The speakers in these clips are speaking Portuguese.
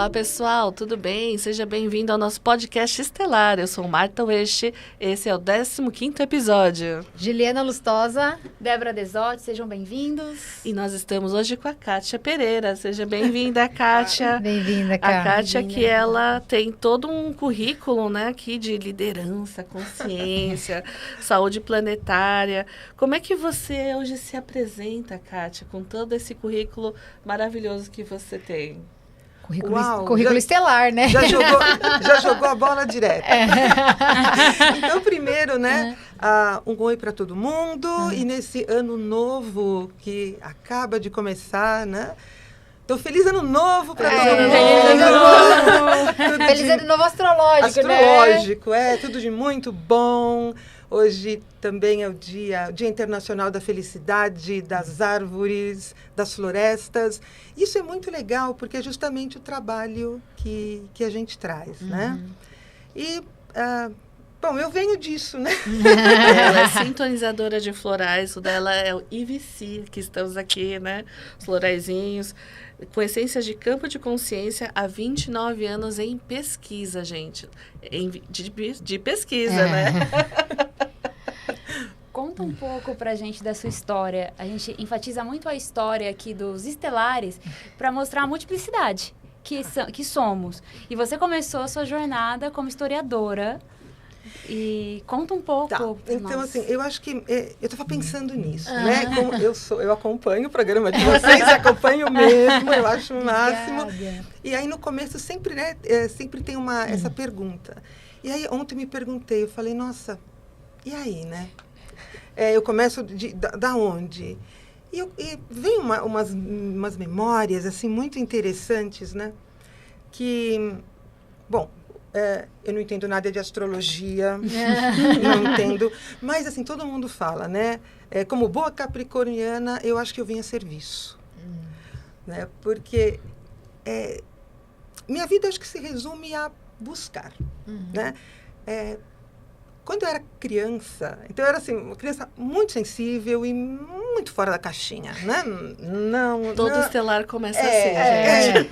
Olá, pessoal, tudo bem? Seja bem-vindo ao nosso podcast estelar. Eu sou Marta West, esse é o 15º episódio. Juliana Lustosa. Débora Desotti, sejam bem-vindos. E nós estamos hoje com a Kátia Pereira. Seja bem-vinda, Kátia. Bem-vinda, Kátia. A Kátia que ela tem todo um currículo, né, aqui de liderança, consciência, saúde planetária. Como é que você hoje se apresenta, Kátia, com todo esse currículo maravilhoso que você tem? Currículo estelar, né? Já jogou a bola direto. Então, primeiro, né, um oi para todo mundo. E nesse ano novo que acaba de começar, né? Então, feliz ano novo para todo mundo. Feliz ano novo astrológico, né? Astrológico, tudo de muito bom. Hoje também é o Dia Internacional da Felicidade, das árvores, das florestas. Isso é muito legal, porque é justamente o trabalho que a gente traz, né? E, bom, eu venho disso, né? Ela é sintonizadora de florais, o dela é o IVC, que estamos aqui, né? Os floraizinhos, com essências de campo de consciência há 29 anos em pesquisa, gente. De pesquisa, né? Conta um pouco pra gente da sua história. A gente enfatiza muito a história aqui dos estelares para mostrar a multiplicidade que somos. E você começou a sua jornada como historiadora. E conta um pouco. Tá. Então, assim, eu acho que eu estava pensando nisso, né? Como eu acompanho o programa de vocês, acompanho mesmo, eu acho o máximo. E aí, no começo, sempre, né, sempre tem essa pergunta. E aí, ontem me perguntei, eu falei, nossa, e aí, né? Eu começo da onde? E vem umas memórias, assim, muito interessantes, né? Que, bom, eu não entendo nada de astrologia, não entendo. Mas, assim, todo mundo fala, né? Como boa capricorniana, eu acho que eu vim a serviço. Né? Porque minha vida, acho que se resume a buscar, né? Quando eu era criança, então eu era assim, uma criança muito sensível e muito fora da caixinha, né? Todo estelar começa assim, gente.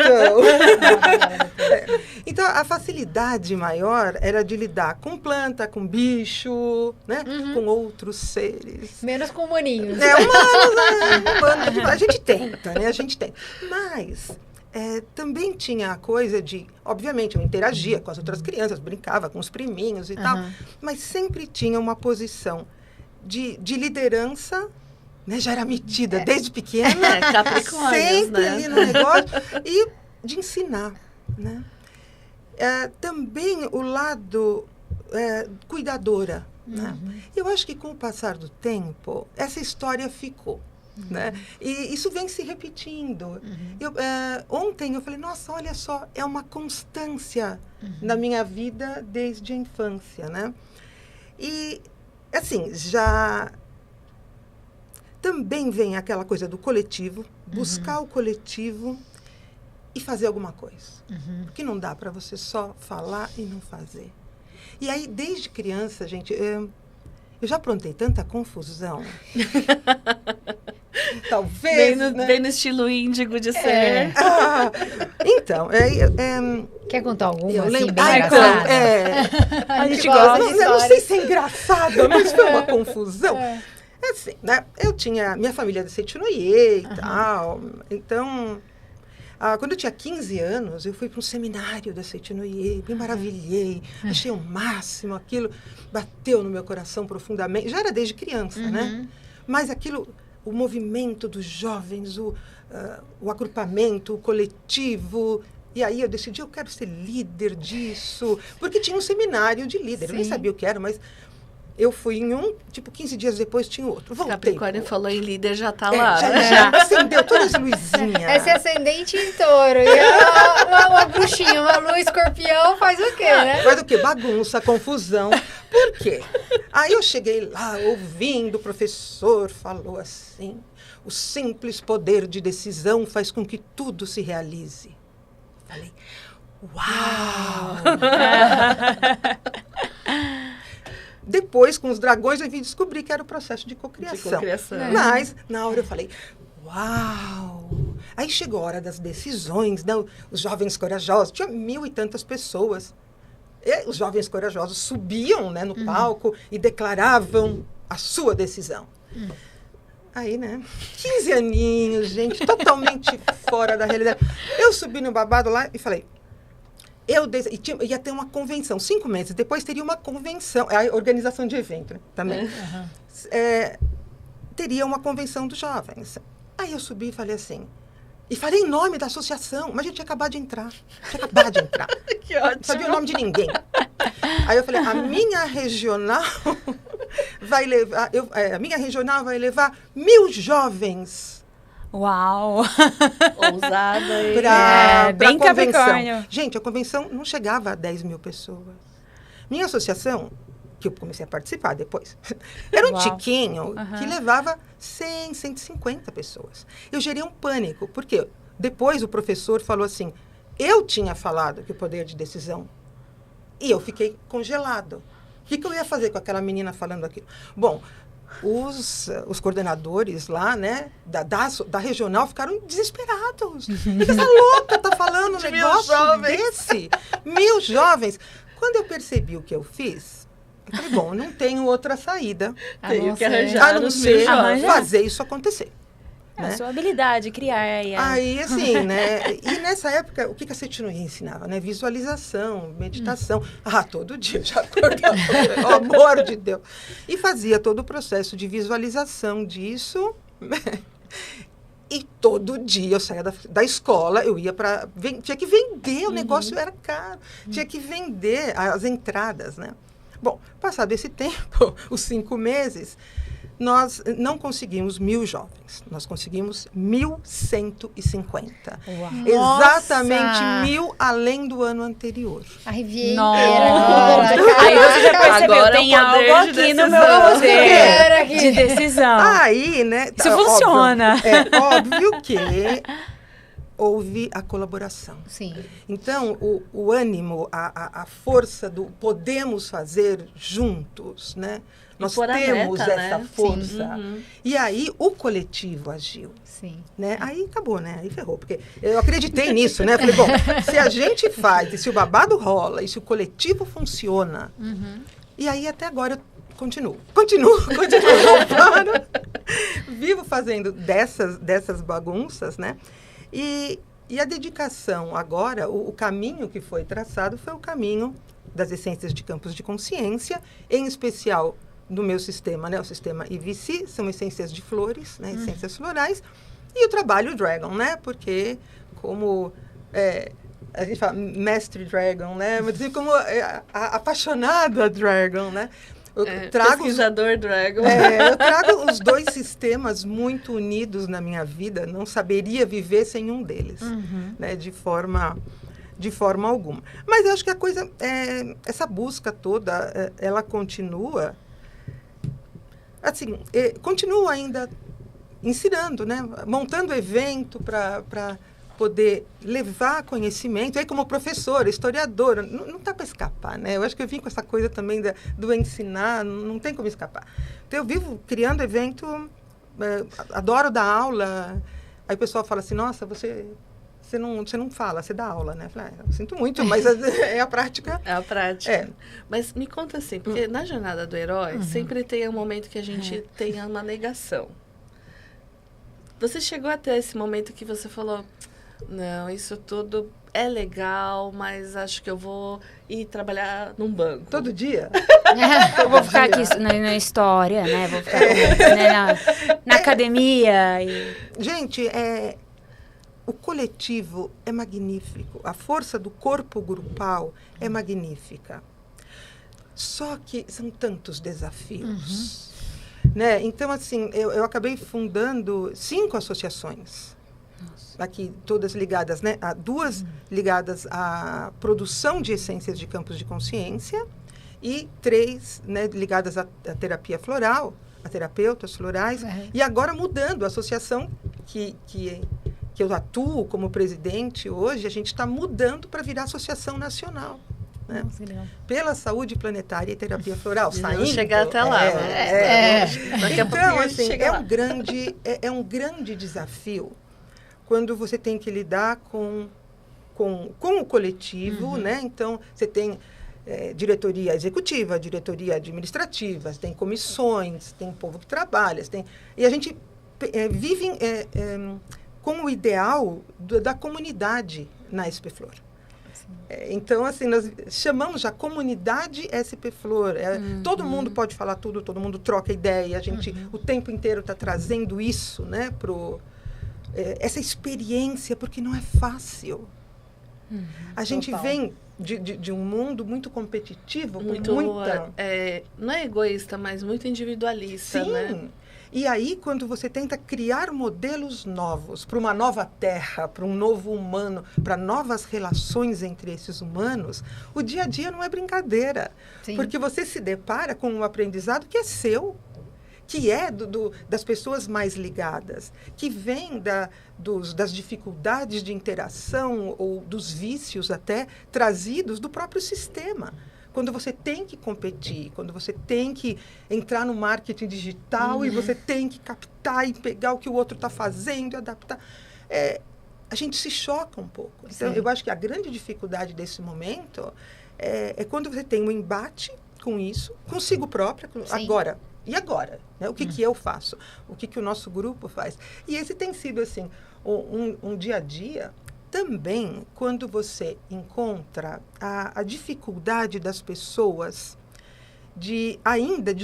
Então, a facilidade maior era de lidar com planta, com bicho, né? Com outros seres. Menos com humaninhos. Humanos, a gente tenta, né? A gente tenta. Mas também tinha a coisa de, obviamente, eu interagia com as outras crianças, brincava com os priminhos e tal, mas sempre tinha uma posição de liderança, né? Já era metida desde pequena, sempre ali no negócio, e de ensinar, né? Também o lado cuidadora, né? Eu acho que com o passar do tempo, essa história ficou. Né? E isso vem se repetindo. Ontem eu falei, nossa, olha só, é uma constância na minha vida desde a infância, né? E, assim, já também vem aquela coisa do coletivo, buscar o coletivo e fazer alguma coisa. Porque não dá para você só falar e não fazer. E aí, desde criança, gente, eu já aprontei tanta confusão. Talvez, bem no estilo índigo de ser. Então, quer contar alguma, eu assim, lembro, bem engraçada? A gente gosta de não sei se é engraçado, mas foi uma confusão. Assim, né? Eu tinha minha família de Seitinoye e tal. Então, quando eu tinha 15 anos, eu fui para um seminário da Seitinoye, me maravilhei, achei o máximo, aquilo bateu no meu coração profundamente. Já era desde criança, né? Mas aquilo, o movimento dos jovens, o agrupamento, o coletivo. E aí eu decidi, eu quero ser líder disso. Porque tinha um seminário de líder. Eu nem sabia o que era, mas eu fui em um, 15 dias depois tinha outro. Voltei. Capricórnio falou em líder, já tá lá. Já acendeu todas as luzinhas. Esse ascendente em touro. E uma bruxinha, uma lua escorpião faz o quê, né? Faz o quê? Bagunça, confusão. Por quê? Aí eu cheguei lá, ouvindo, o professor falou assim, o simples poder de decisão faz com que tudo se realize. Falei, uau! Depois, com os dragões, eu vim descobrir que era o processo de cocriação. Mas, na hora, eu falei, uau! Aí chegou a hora das decisões, né? Os jovens corajosos, tinha 1.000 e tantas pessoas. E os jovens corajosos subiam, né, no palco e declaravam a sua decisão. Aí, né, 15 aninhos, gente, totalmente fora da realidade. Eu subi no babado lá e falei, ia ter uma convenção, 5 meses depois teria uma convenção, a organização de evento, né, também. Teria uma convenção dos jovens. Aí eu subi e falei assim, e falei em nome da associação, mas a gente tinha acabado de entrar. Que ótimo. Não sabia o nome de ninguém. Aí eu falei, a minha regional vai levar 1.000 jovens. Uau! Ousada e... Pra bem convenção. Capricórnio. Gente, a convenção não chegava a 10.000 pessoas. Minha associação, que eu comecei a participar depois, era um tiquinho que levava 100, 150 pessoas. Eu gerei um pânico, porque depois o professor falou assim, eu tinha falado que o poder de decisão, e eu fiquei congelado. O que eu ia fazer com aquela menina falando aquilo? Bom, os coordenadores lá, né, da regional ficaram desesperados. Essa louca tá falando um negócio desse? 1.000 jovens. Quando eu percebi o que eu fiz, eu falei, bom, não tenho outra saída. Tenho que arranjar a não ser jovens. fazer isso acontecer. A sua habilidade, criar. Aí, assim, né? E nessa época, o que a Cetinoia ensinava, né? Visualização, meditação. Todo dia eu já acordava, pelo amor de Deus. E fazia todo o processo de visualização disso. E todo dia eu saía da escola, eu ia para... Tinha que vender, o negócio era caro. Tinha que vender as entradas, né? Bom, passado esse tempo, os 5 meses... Nós não conseguimos 1.000 jovens, nós conseguimos 1.150. Exatamente 1.000 além do ano anterior. Arrepiei Nossa. inteira. Aí você já percebeu, Agora tem é o poder algo de aqui no decisão. meu poder de decisão. Aí, né? Isso funciona. É óbvio que houve a colaboração. Sim. Então, o ânimo, a força do podemos fazer juntos, né? Nós temos meta, essa né? força. E aí, o coletivo agiu. Sim. Né? Aí acabou, né? Aí ferrou. Porque eu acreditei nisso, né? Falei, bom, se a gente faz, e se o babado rola, e se o coletivo funciona, e aí até agora eu continuo voltando. Vivo fazendo dessas bagunças, né? E a dedicação agora, o caminho que foi traçado foi o caminho das essências de campos de consciência, em especial do meu sistema, né? O sistema IVC, são essências de flores, né? Essências florais, e o trabalho Dragon, né? Porque como a gente fala mestre Dragon, né? Mas assim, como apaixonada Dragon, né? Eu trago pesquisador Dragon. Eu trago os 2 sistemas muito unidos na minha vida, não saberia viver sem um deles, né? De forma alguma. Mas eu acho que a coisa, essa busca toda, ela continua, assim, continuo ainda ensinando, né? Montando evento para poder levar conhecimento. Aí, como professora, historiadora, não dá para escapar, né? Eu acho que eu vim com essa coisa também do ensinar, não tem como escapar. Então, eu vivo criando evento, adoro dar aula. Aí o pessoal fala assim, nossa, você não fala, você dá aula, né? Eu falei, eu sinto muito, mas é a prática. É a prática. É. Mas me conta assim, porque na jornada do herói, sempre tem um momento que a gente tem uma negação. Você chegou até esse momento que você falou, não, isso tudo é legal, mas acho que eu vou ir trabalhar num banco. Todo dia? Eu vou ficar aqui na história, né? Vou ficar na academia. Gente, o coletivo é magnífico. A força do corpo grupal é magnífica. Só que são tantos desafios. Né? Então, assim, eu acabei fundando 5 associações. Aqui, todas ligadas, né? 2 ligadas à produção de essências de campos de consciência e 3, né, ligadas à terapia floral, a terapeutas florais. E agora mudando a associação que eu atuo como presidente hoje, a gente está mudando para virar associação nacional. Né? Pela saúde planetária e terapia floral. Vamos chegar até lá. Daqui a pouquinho assim, é um grande desafio quando você tem que lidar com o coletivo, né? Então, você tem diretoria executiva, diretoria administrativa, tem comissões, tem povo que trabalha, e a gente vive com o ideal da comunidade na SP Flor. Então, assim, nós chamamos já comunidade SP Flor. Todo mundo pode falar tudo, todo mundo troca ideia, a gente o tempo inteiro está trazendo isso, né, essa experiência, porque não é fácil. A gente vem de um mundo muito competitivo, muito, não é egoísta, mas muito individualista, sim, né? E aí, quando você tenta criar modelos novos para uma nova terra, para um novo humano, para novas relações entre esses humanos, o dia a dia não é brincadeira. Sim. Porque você se depara com um aprendizado que é seu, que é das pessoas mais ligadas, que vem das dificuldades de interação ou dos vícios até trazidos do próprio sistema. Quando você tem que competir, quando você tem que entrar no marketing digital e você tem que captar e pegar o que o outro está fazendo e adaptar, a gente se choca um pouco. Então, eu acho que a grande dificuldade desse momento é quando você tem um embate com isso, consigo própria, agora. E agora? Né? O que eu faço? O que o nosso grupo faz? E esse tem sido, assim, um dia a dia. Também, quando você encontra a dificuldade das pessoas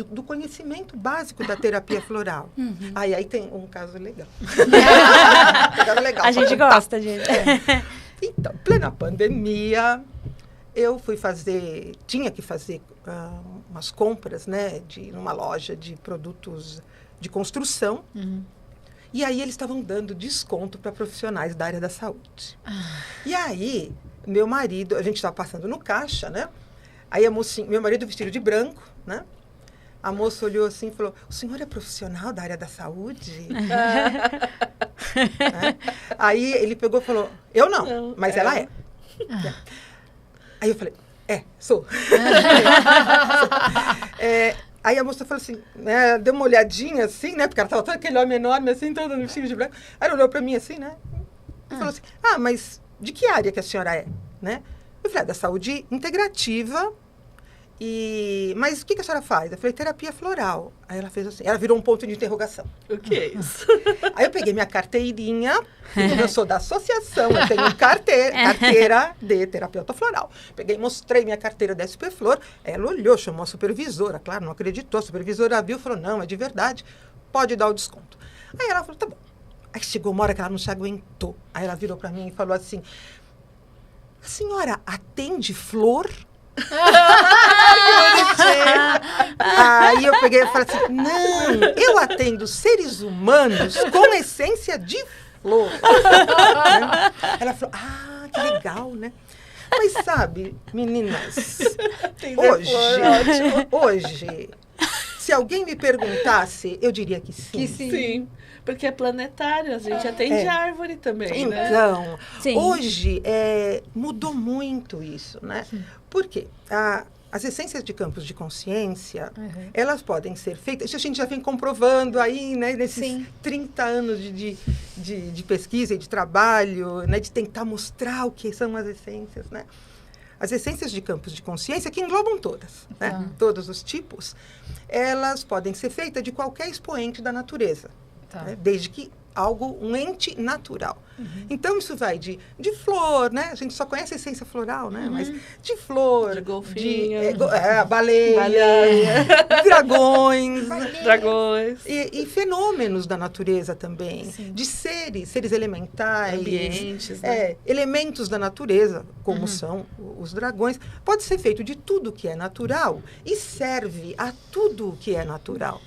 do conhecimento básico da terapia floral. Aí tem um caso legal. A gente gosta, gente. Então, plena pandemia, eu tinha que fazer umas compras, né, numa loja de produtos de construção. E aí eles estavam dando desconto para profissionais da área da saúde. E aí, meu marido, a gente estava passando no caixa, né? Aí a mocinha, meu marido vestido de branco, né? A moça olhou assim e falou: "O senhor é profissional da área da saúde?" Aí ele pegou e falou: "Eu não, mas ela é." Aí eu falei: sou. Aí a moça falou assim, né, deu uma olhadinha assim, né, porque ela estava todo aquele homem enorme assim, todo no vestido de branco. Aí ela olhou para mim assim, né, e falou assim: mas de que área que a senhora é, né? Eu falei: da saúde integrativa. Mas o que a senhora faz? Eu falei: terapia floral. Aí ela fez assim, ela virou um ponto de interrogação. O que é isso? Aí eu peguei minha carteirinha, como eu sou da associação, eu tenho carteira de terapeuta floral. Peguei, mostrei minha carteira da SP Flor, ela olhou, chamou a supervisora, claro, não acreditou, a supervisora viu e falou: "Não, é de verdade, pode dar o desconto." Aí ela falou: "Tá bom." Aí chegou uma hora que ela não se aguentou. Aí ela virou para mim e falou assim: "A senhora atende flor?" Aí eu peguei e falei assim: "Não, eu atendo seres humanos com essência de flor." Ela falou: "Que legal, né?" Mas sabe, meninas, hoje, se alguém me perguntasse, eu diria que sim. Sim, porque é planetário, a gente atende árvore também, né? Então, hoje mudou muito isso, né? Por quê? As essências de campos de consciência, elas podem ser feitas, isso a gente já vem comprovando aí, né, nesses 30 anos de pesquisa e de trabalho, né, de tentar mostrar o que são as essências, né? As essências de campos de consciência, que englobam todas, né, todos os tipos, elas podem ser feitas de qualquer expoente da natureza, né, desde que um ente natural. Então, isso vai de flor, né? A gente só conhece a essência floral, né? Mas de flor, de golfinho, baleia, dragões. E fenômenos da natureza também. De seres elementais. Ambientes, né? Elementos da natureza, como são os dragões. Pode ser feito de tudo que é natural e serve a tudo que é natural.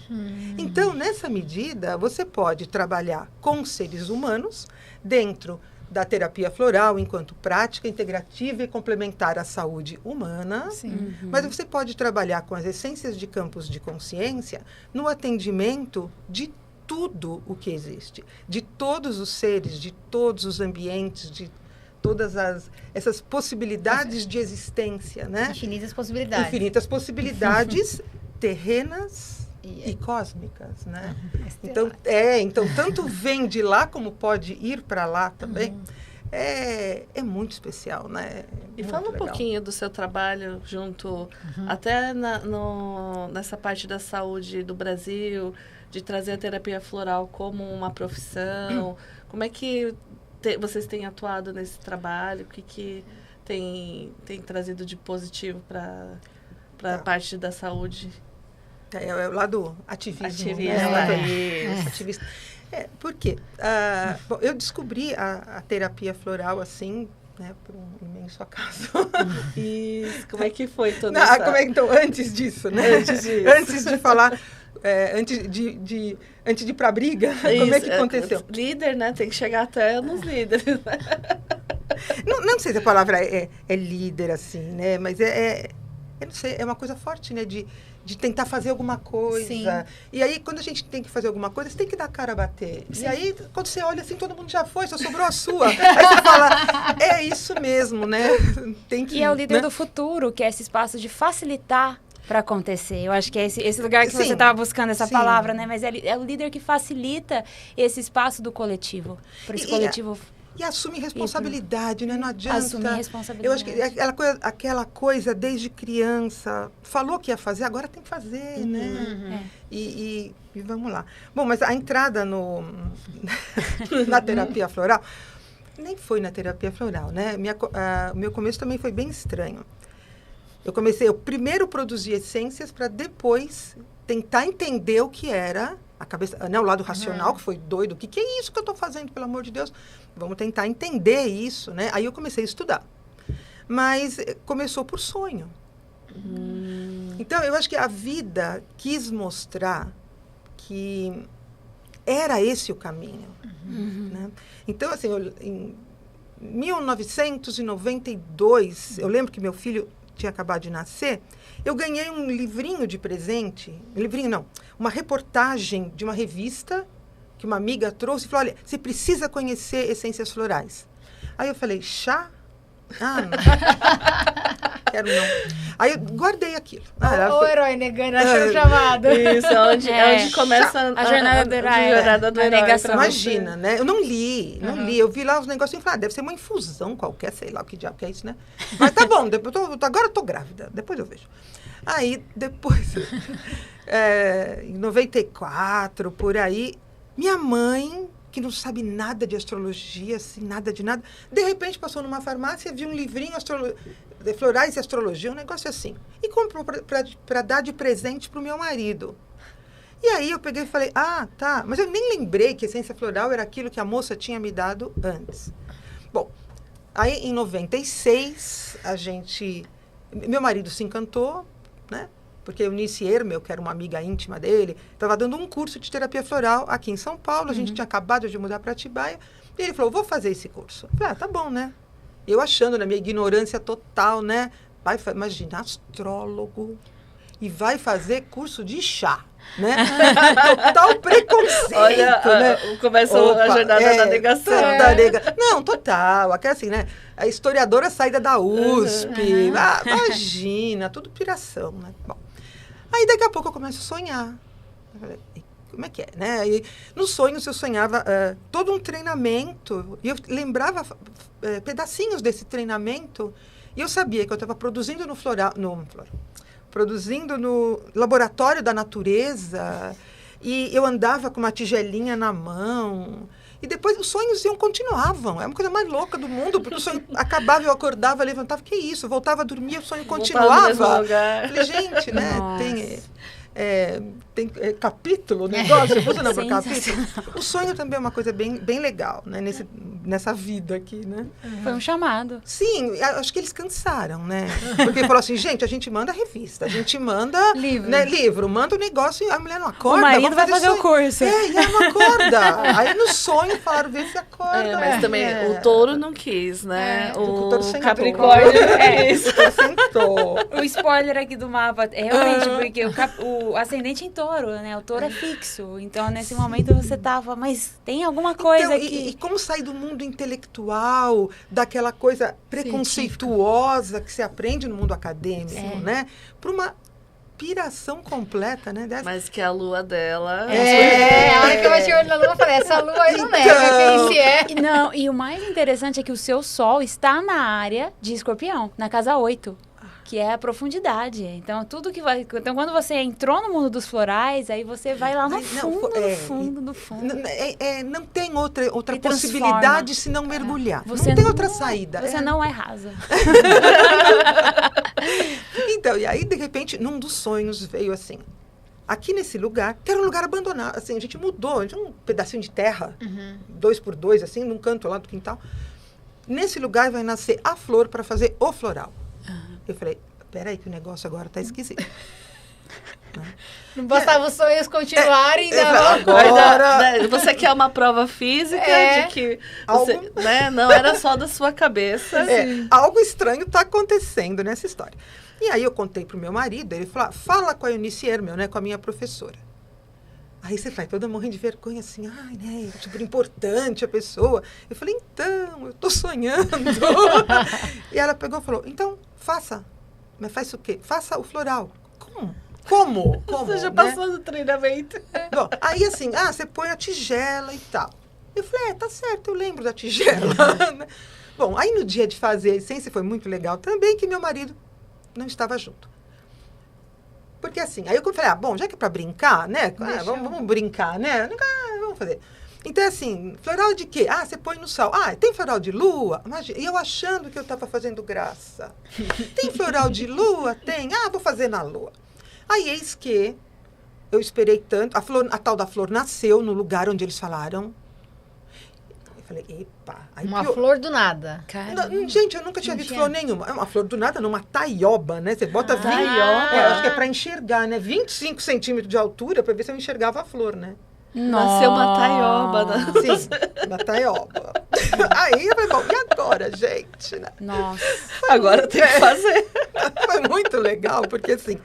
Então, nessa medida, você pode trabalhar com seres humanos dentro da terapia floral enquanto prática integrativa e complementar à saúde humana. Mas você pode trabalhar com as essências de campos de consciência no atendimento de tudo o que existe, de todos os seres, de todos os ambientes, de todas essas possibilidades de existência, né? Infinitas possibilidades. Infinitas possibilidades terrenas e cósmicas, né? Estelar. Então, tanto vem de lá como pode ir para lá também. É muito especial, né? E Muito fala um legal. pouquinho do seu trabalho junto, até nessa parte da saúde do Brasil, de trazer a terapia floral como uma profissão. Como é que vocês têm atuado nesse trabalho? O que tem trazido de positivo para a parte da saúde? É o lado ativismo. Ativista, Né? Ativista. Por quê? Bom, eu descobri a terapia floral assim, né, por um imenso acaso. Isso, como é que foi toda Não, essa... então, antes disso, né? Antes de falar, antes de ir para a briga, como é que aconteceu? Líder, né? Tem que chegar até nos líderes, né? Não sei se a palavra é líder, assim, né? Mas eu não sei, é uma coisa forte, né? De tentar fazer alguma coisa. Sim. E aí, quando a gente tem que fazer alguma coisa, você tem que dar a cara a bater. Sim. E aí, quando você olha assim, todo mundo já foi, só sobrou a sua. Aí você fala, é isso mesmo, né? Tem que, e é o líder né? do futuro, que é esse espaço de facilitar para acontecer. Eu acho que é esse lugar que Sim. você estava buscando essa Sim. palavra, né? Mas é o líder que facilita esse espaço do coletivo. Por esse coletivo... E assume responsabilidade, né? Não adianta. Assumir responsabilidade. Eu acho que aquela coisa desde criança, falou que ia fazer, agora tem que fazer, né? E vamos lá. Bom, mas a entrada na terapia floral, nem foi na terapia floral, né? O meu começo também foi bem estranho. Eu primeiro produzi essências para depois tentar entender o que era a cabeça, né, o lado racional, que foi doido. O que é isso que eu estou fazendo, pelo amor de Deus? Vamos tentar entender isso, né? Aí eu comecei a estudar. Mas começou por sonho. Então, eu acho que a vida quis mostrar que era esse o caminho. Né? Então, assim, em 1992, eu lembro que meu filho tinha acabado de nascer, eu ganhei um livrinho de presente, uma reportagem de uma revista que uma amiga trouxe e falou, olha, você precisa conhecer essências florais. Aí eu falei, chá? Ah, não. Quero não. Aí eu guardei aquilo. O herói negando, achou o chamado. Isso, onde começa a jornada do herói. Jornada do herói. Imagina, né? Eu não li. Eu vi lá os negocinhos e falei, deve ser uma infusão qualquer, sei lá o que diabo que é isso, né? Mas tá bom, agora eu tô grávida, depois eu vejo. Aí, depois, em 94, por aí, minha mãe, que não sabe nada de astrologia, assim, nada de nada, de repente passou numa farmácia, viu um livrinho de florais e astrologia, um negócio assim, e comprou para dar de presente para o meu marido. E aí eu peguei e falei, tá, mas eu nem lembrei que essência floral era aquilo que a moça tinha me dado antes. Bom, aí em 96, meu marido se encantou, né? Porque a Eunice Ermel, que era uma amiga íntima dele, estava dando um curso de terapia floral aqui em São Paulo. A gente tinha acabado de mudar para Atibaia. E ele falou, vou fazer esse curso. Eu falei, tá bom, né? Eu achando, na minha ignorância total, né? Imagina, astrólogo e vai fazer curso de chá, né? Total preconceito, olha, né? Começou a jornada da negação. Não, total. Aquela assim, né? A historiadora saída da USP. Imagina, tudo piração, né? Bom. Aí, daqui a pouco, eu começo a sonhar. Eu falei, como é que é, né? E, nos sonhos, eu sonhava todo um treinamento. E eu lembrava pedacinhos desse treinamento. E eu sabia que eu estava produzindo produzindo no laboratório da natureza. E eu andava com uma tigelinha na mão. E depois os sonhos continuavam. É uma coisa mais louca do mundo, porque o sonho acabava, eu acordava, levantava, que isso? Eu voltava a dormir, o sonho continuava. Falei, gente, né? Tem capítulo, o negócio, funciona por capítulo. O sonho também é uma coisa bem legal, né? Nessa vida aqui, né? Foi um chamado. Sim, acho que eles cansaram, né? Porque falou assim, gente, a gente manda revista, a gente manda livro, manda o negócio e a mulher não acorda. O marido vai fazer o curso. E ela não acorda. Aí no sonho falaram, vê se acorda. Mas também o touro não quis, né? O touro sentou. Capricórnio não quis. O touro sentou. O spoiler aqui do mapa é realmente porque o ascendente em touro, né? O touro é fixo. Então, nesse momento, você tava, mas tem alguma coisa aqui. E como sair do mundo intelectual, daquela coisa preconceituosa que se aprende no mundo acadêmico, né? Para uma piração completa, né? Mas que a lua dela... A hora que eu bati o olho na lua, eu falei, essa lua aí não nega, quem se é? Não, e o mais interessante é que o seu sol está na área de Escorpião, na casa 8. Que é a profundidade. Então, tudo que vai... Então, quando você entrou no mundo dos florais, aí você vai lá no fundo. Não tem outra E possibilidade se não mergulhar. Você não tem outra saída. Você não é rasa. Então, e aí, de repente, num dos sonhos veio assim... Aqui nesse lugar, que era um lugar abandonado. Assim, a gente mudou. A gente um pedacinho de terra, 2x2, assim, num canto lá do quintal. Nesse lugar vai nascer a flor para fazer o floral. Eu falei, peraí que o negócio agora tá esquisito. Não bastava os sonhos continuarem, agora... Você quer uma prova física de que você, né, não era só da sua cabeça. Algo estranho tá acontecendo nessa história. E aí eu contei pro meu marido, ele falou, fala com a Eunice Hermel, né, com a minha professora. Aí você vai toda morrendo de vergonha, assim, ai, né, super importante a pessoa. Eu falei, então, eu tô sonhando. E ela pegou e falou, então, faça. Mas faz o quê? Faça o floral. Como? Você já né? passou do treinamento. Bom, aí assim, você põe a tigela e tal. Eu falei, tá certo, eu lembro da tigela. Bom, aí no dia de fazer a essência foi muito legal também que meu marido não estava junto. Porque assim, aí eu falei, bom, já que é pra brincar, né? Vamos brincar, né? Vamos fazer. Então, assim, floral de quê? Você põe no sol. Tem floral de lua? Imagina, e eu achando que eu estava fazendo graça. Tem floral de lua? Tem. Vou fazer na lua. Aí, eis que eu esperei tanto. A tal da flor nasceu no lugar onde eles falaram. Eu falei, epa. Aí uma flor do nada. Gente, eu nunca tinha visto flor nenhuma. É uma flor do nada, numa taioba, né? Você bota taioba. Acho que é para enxergar, né? 25 centímetros de altura para ver se eu enxergava a flor, né? Nasceu uma taioba. Sim, uma taioba. Aí eu falei, bom, e agora, gente? Né? Nossa. Agora tem que fazer. Foi muito legal, porque assim,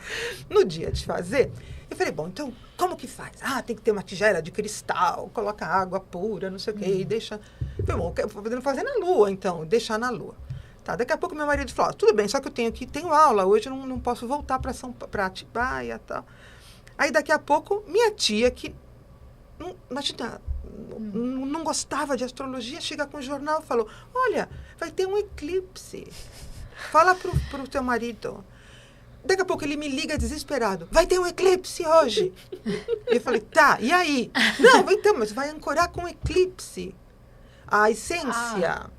no dia de fazer, eu falei, bom, então, como que faz? Tem que ter uma tigela de cristal, coloca água pura, não sei o quê, e deixa... Eu falei, bom, eu vou fazer na lua, então, deixar na lua. Tá, daqui a pouco meu marido falou, tudo bem, só que eu tenho aula, hoje eu não posso voltar para Atibaia e tal. Aí daqui a pouco, minha tia, que não gostava de astrologia, chega com o jornal e falou, olha, vai ter um eclipse. Fala pro teu marido. Daqui a pouco ele me liga desesperado. Vai ter um eclipse hoje. E eu falei, tá, e aí? Não, então, mas vai ancorar com eclipse. A essência.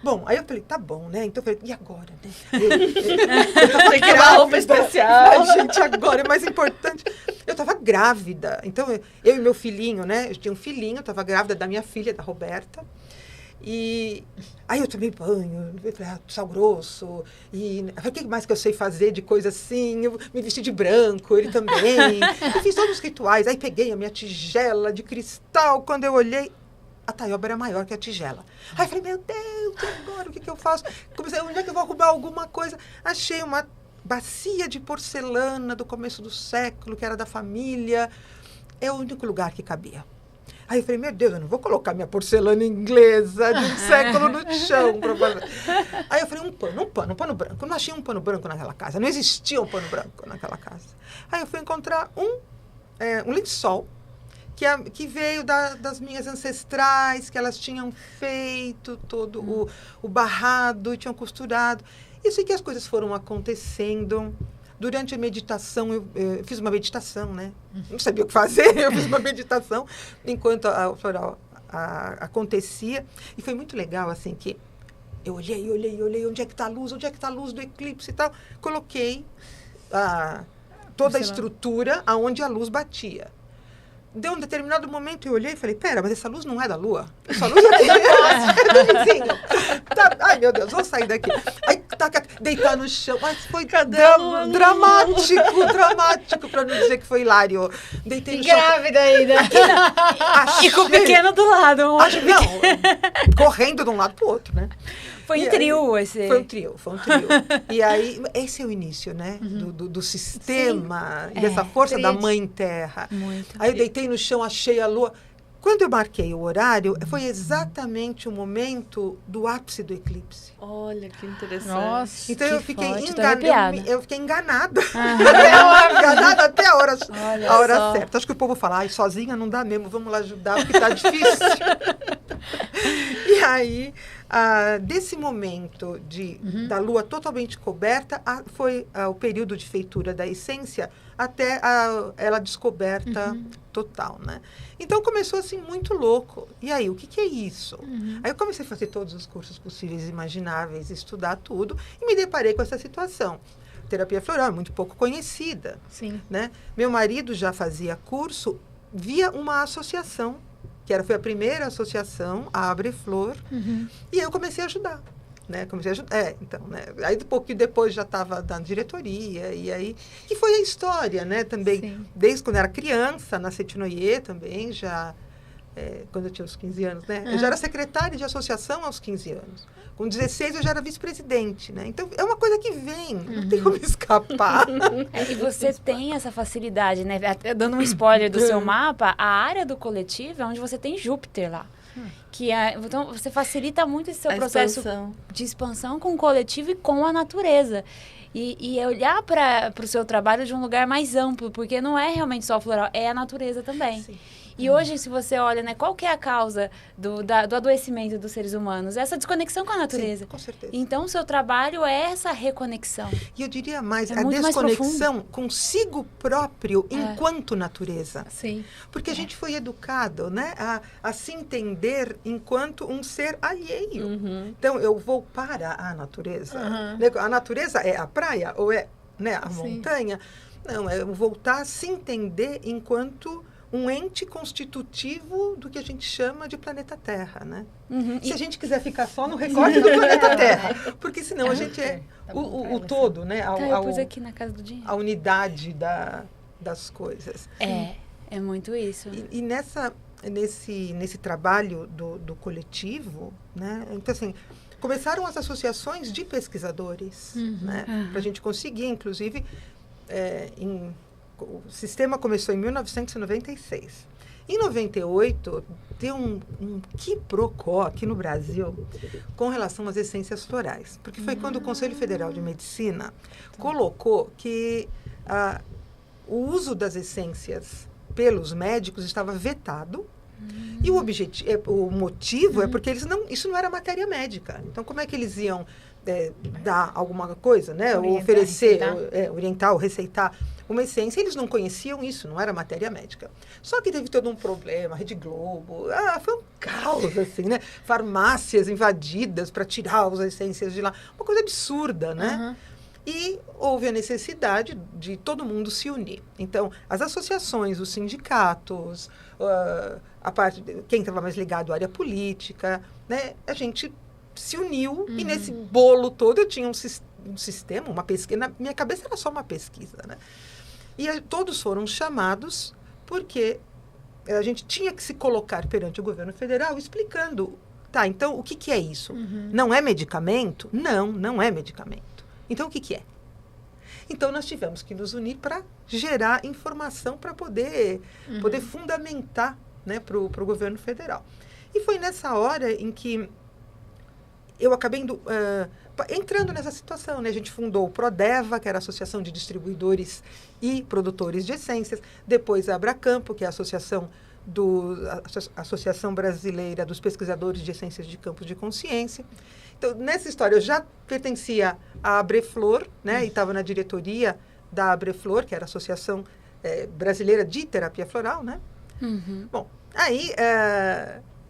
Bom, aí eu falei, tá bom, né? Então eu falei, e agora, né? Tem que ir uma roupa especial. Gente, agora é mais importante. Eu estava grávida. Então, eu e meu filhinho, né? Eu tinha um filhinho, eu estava grávida da minha filha, da Roberta. E aí eu tomei banho, sal grosso. E o que mais que eu sei fazer de coisa assim? Eu me vesti de branco, ele também. Eu fiz todos os rituais. Aí peguei a minha tigela de cristal. Quando eu olhei, a taioba era maior que a tigela. Aí eu falei, meu Deus, e agora o que eu faço? Comecei, onde é que eu vou arrumar alguma coisa? Achei uma bacia de porcelana do começo do século, que era da família. É o único lugar que cabia. Aí eu falei, meu Deus, eu não vou colocar minha porcelana inglesa de um século no chão. Aí eu falei, um pano branco. Eu não achei um pano branco naquela casa. Não existia um pano branco naquela casa. Aí eu fui encontrar um lençol que veio das minhas ancestrais, que elas tinham feito todo o barrado e tinham costurado. Eu sei que as coisas foram acontecendo. Durante a meditação, eu fiz uma meditação, né? Não sabia o que fazer, eu fiz uma meditação enquanto o floral acontecia. E foi muito legal, assim, que eu olhei, onde é que está a luz do eclipse e tal. Coloquei toda a estrutura aonde a luz batia. Deu um determinado momento, eu olhei e falei, pera, mas essa luz não é da lua? Essa luz aqui é do vizinho. Ai, meu Deus, vou sair daqui. Aí, deitar no chão. Mas foi dramático, para não dizer que foi hilário. Deitei no chão. Grávida ainda. E com o pequeno do lado. Correndo de um lado para o outro, né? Foi um trio esse. Foi um trio. E aí, esse é o início, né? Do sistema, e dessa força da mãe terra. Muito. Aí eu deitei no chão, achei a lua. Quando eu marquei o horário, foi exatamente o momento do ápice do eclipse. Olha, que interessante. Nossa, Então eu que fiquei forte, tô arrepiada. eu fiquei enganada. Aham. Enganada até a hora Olha só. certa. Acho que o povo fala, ai, sozinha não dá mesmo, vamos lá ajudar, porque tá difícil. E aí, desse momento da lua totalmente coberta, foi o período de feitura da essência até ela descoberta total, né? Então começou assim muito louco. E aí, o que é isso? Aí eu comecei a fazer todos os cursos possíveis e imagináveis, estudar tudo, e me deparei com essa situação. Terapia floral é muito pouco conhecida, Sim. né? Meu marido já fazia curso via uma associação, foi a primeira associação, a Abre Flor, e eu comecei a ajudar. Né? Comecei a ajudar. Então, né? Aí, um pouquinho depois, já estava na diretoria, e foi a história, né? Também, Sim. desde quando eu era criança, na Setinoye também, quando eu tinha uns 15 anos, né? Eu já era secretária de associação aos 15 anos. Com 16, eu já era vice-presidente, né? Então, é uma coisa que vem, não tem como escapar. E você tem essa facilidade, né? Até dando um spoiler do seu mapa, a área do coletivo é onde você tem Júpiter lá. Então, você facilita muito esse seu processo de expansão com o coletivo e com a natureza. E é olhar para o seu trabalho de um lugar mais amplo, porque não é realmente só floral, é a natureza também. Sim. E hoje, se você olha, né, qual que é a causa do adoecimento dos seres humanos? Essa desconexão com a natureza. Sim, com certeza. Então, o seu trabalho é essa reconexão. E eu diria mais, É a muito mais desconexão consigo próprio enquanto natureza. Sim. Porque a gente foi educado, né, a se entender enquanto um ser alheio. Então, eu vou para a natureza. Né? A natureza é a praia ou é, né, a montanha? Não, é voltar a se entender enquanto um ente constitutivo do que a gente chama de planeta Terra, né? Se a gente quiser ficar só no recorte do planeta Terra, porque senão a gente é o todo, né? Eu pus aqui na casa do dinheiro. A unidade das coisas. É muito isso. E nesse trabalho do coletivo, né? Então, assim, começaram as associações de pesquisadores, né? Para a gente conseguir, inclusive, o sistema começou em 1996. Em 98, tem um quiprocó aqui no Brasil com relação às essências florais. Porque foi quando o Conselho Federal de Medicina colocou que o uso das essências pelos médicos estava vetado. E o motivo é porque isso não era matéria médica. Então, como é que eles iam dar alguma coisa, né? Ou oferecer, orientar ou receitar uma essência? Eles não conheciam isso, não era matéria médica. Só que teve todo um problema, Rede Globo, foi um caos, assim, né? Farmácias invadidas para tirar as essências de lá. Uma coisa absurda, né? E houve a necessidade de todo mundo se unir. Então, as associações, os sindicatos, quem estava mais ligado à área política, né? A gente se uniu e nesse bolo todo eu tinha um sistema, uma pesquisa. Na minha cabeça era só uma pesquisa, né? E todos foram chamados porque a gente tinha que se colocar perante o governo federal explicando, tá, então o que é isso? Não é medicamento? Não, não é medicamento. Então o que é? Então nós tivemos que nos unir para gerar informação para poder fundamentar, né, para o governo federal. E foi nessa hora em que eu acabei entrando nessa situação, né? A gente fundou o Prodeva, que era a Associação de Distribuidores e Produtores de Essências, depois a Abracampo, que é a Associação Brasileira dos Pesquisadores de Essências de Campos de Consciência. Então, nessa história, eu já pertencia à Abreflor, né? E estava na diretoria da Abreflor, que era a Associação Brasileira de Terapia Floral, né? Bom, aí,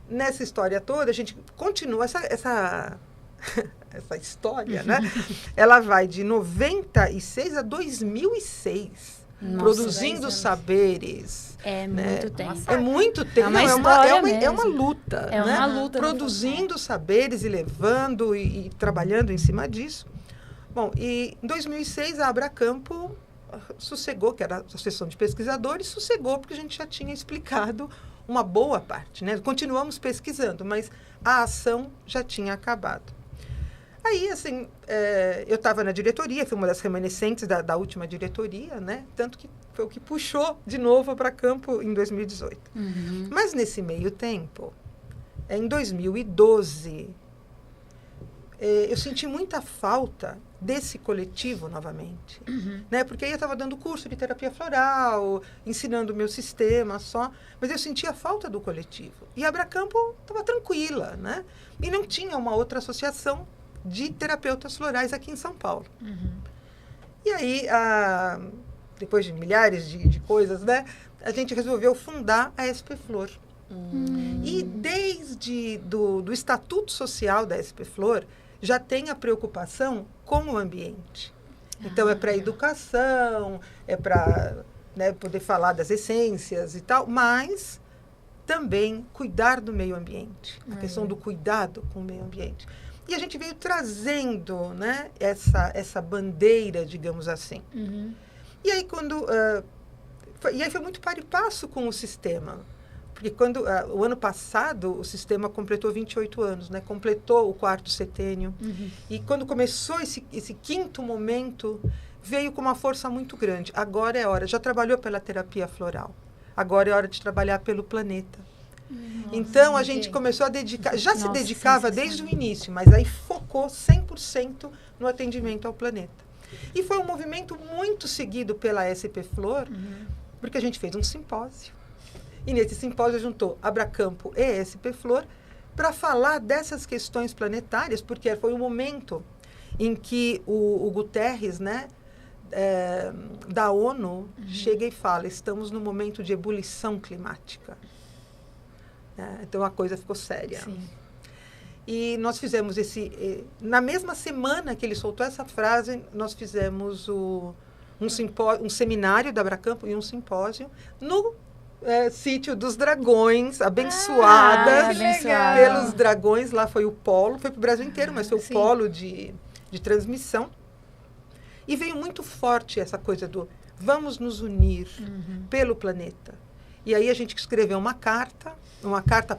nessa história toda, a gente continua essa história, né? Ela vai de 96 a 2006, produzindo saberes. É né? muito tempo. É muito tempo. É uma luta. É né? uma luta. Produzindo saberes e levando e trabalhando em cima disso. Bom, e em 2006 a Abracampo sossegou, que era a Associação de Pesquisadores, sossegou porque a gente já tinha explicado uma boa parte, né? Continuamos pesquisando, mas a ação já tinha acabado. Aí, assim, eu estava na diretoria, fui uma das remanescentes da última diretoria, né? Tanto que foi o que puxou de novo para Campo em 2018. Mas nesse meio tempo, em 2012, eu senti muita falta desse coletivo novamente, né? Porque aí eu estava dando curso de terapia floral, ensinando o meu sistema só, mas eu sentia falta do coletivo. E a Abracampo estava tranquila, né? E não tinha uma outra associação de terapeutas florais aqui em São Paulo. E aí, depois de milhares de coisas, né? A gente resolveu fundar a SP Flor. E desde do Estatuto Social da SP Flor, já tem a preocupação com o ambiente. Então, é para educação, é para, né, poder falar das essências e tal, mas também cuidar do meio ambiente. A questão do cuidado com o meio ambiente. E a gente veio trazendo, né, essa bandeira, digamos assim. E aí, foi muito par e passo com o sistema. Porque o ano passado, o sistema completou 28 anos, né? Completou o 4º setênio. E quando começou esse 5º momento, veio com uma força muito grande. Agora é hora. Já trabalhou pela terapia floral. Agora é hora de trabalhar pelo planeta. Então, a gente começou a dedicar... Já se dedicava desde o início, mas aí focou 100% no atendimento ao planeta. E foi um movimento muito seguido pela SP Flor, porque a gente fez um simpósio. E nesse simpósio juntou Abracampo e SP Flor para falar dessas questões planetárias, porque foi um momento em que o Guterres, né, da ONU, chega e fala, estamos num momento de ebulição climática. Então, a coisa ficou séria. Sim. E nós fizemos na mesma semana que ele soltou essa frase, nós fizemos um seminário da Abracampo e um simpósio no Sítio dos Dragões, abençoadas pelos dragões. Lá foi o polo, foi para o Brasil inteiro, mas foi o polo de transmissão. E veio muito forte essa coisa do vamos nos unir pelo planeta. E aí a gente escreveu uma carta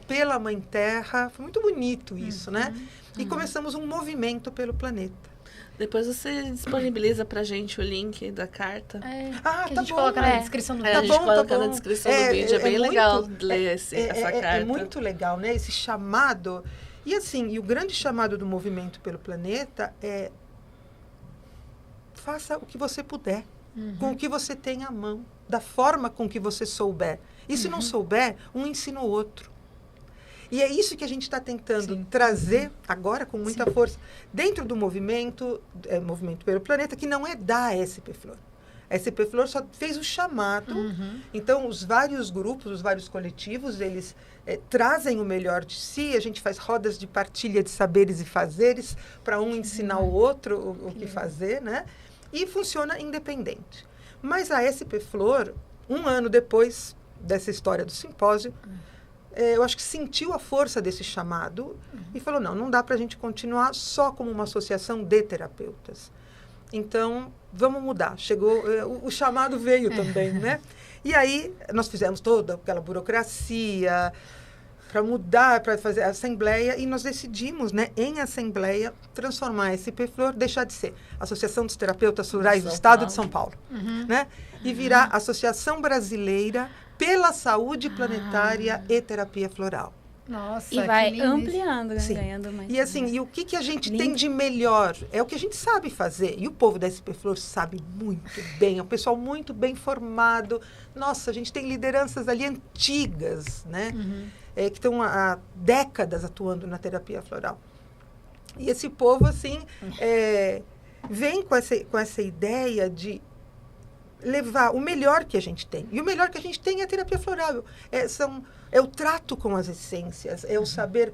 pela Mãe Terra. Foi muito bonito isso, né? E começamos um movimento pelo planeta. Depois você disponibiliza pra gente o link da carta. Que a gente coloca na descrição do vídeo. A gente coloca na descrição do vídeo. É bem legal ler essa carta. É muito legal, né? Esse chamado. E assim, e o grande chamado do movimento pelo planeta é faça o que você puder, com o que você tem à mão, da forma com que você souber. E se não souber, um ensina o outro. E é isso que a gente está tentando trazer agora com muita força dentro do movimento pelo planeta, que não é da SP Flor. A SP Flor só fez o chamado. Então, os vários grupos, os vários coletivos, eles trazem o melhor de si. A gente faz rodas de partilha de saberes e fazeres para um ensinar o outro o que fazer, né? E funciona independente. Mas a SP Flor, um ano depois dessa história do simpósio, eu acho que sentiu a força desse chamado e falou, não dá para a gente continuar só como uma associação de terapeutas. Então, vamos mudar. Chegou, o chamado veio também, né? E aí, nós fizemos toda aquela burocracia para mudar, para fazer a assembleia, e nós decidimos, né, em assembleia, transformar a SP Flor, deixar de ser Associação dos Terapeutas Florais do Estado de São Paulo, né? E virar Associação Brasileira pela Saúde Planetária e Terapia Floral. Nossa, e vai ampliando, ganhando mais. E assim, e o que a gente tem de melhor? É o que a gente sabe fazer. E o povo da SP Flor sabe muito bem. É um pessoal muito bem formado. Nossa, a gente tem lideranças ali antigas, né? Que estão há décadas atuando na terapia floral. E esse povo, assim, vem com essa ideia de levar o melhor que a gente tem. E o melhor que a gente tem é a terapia floral. É o trato com as essências, é o saber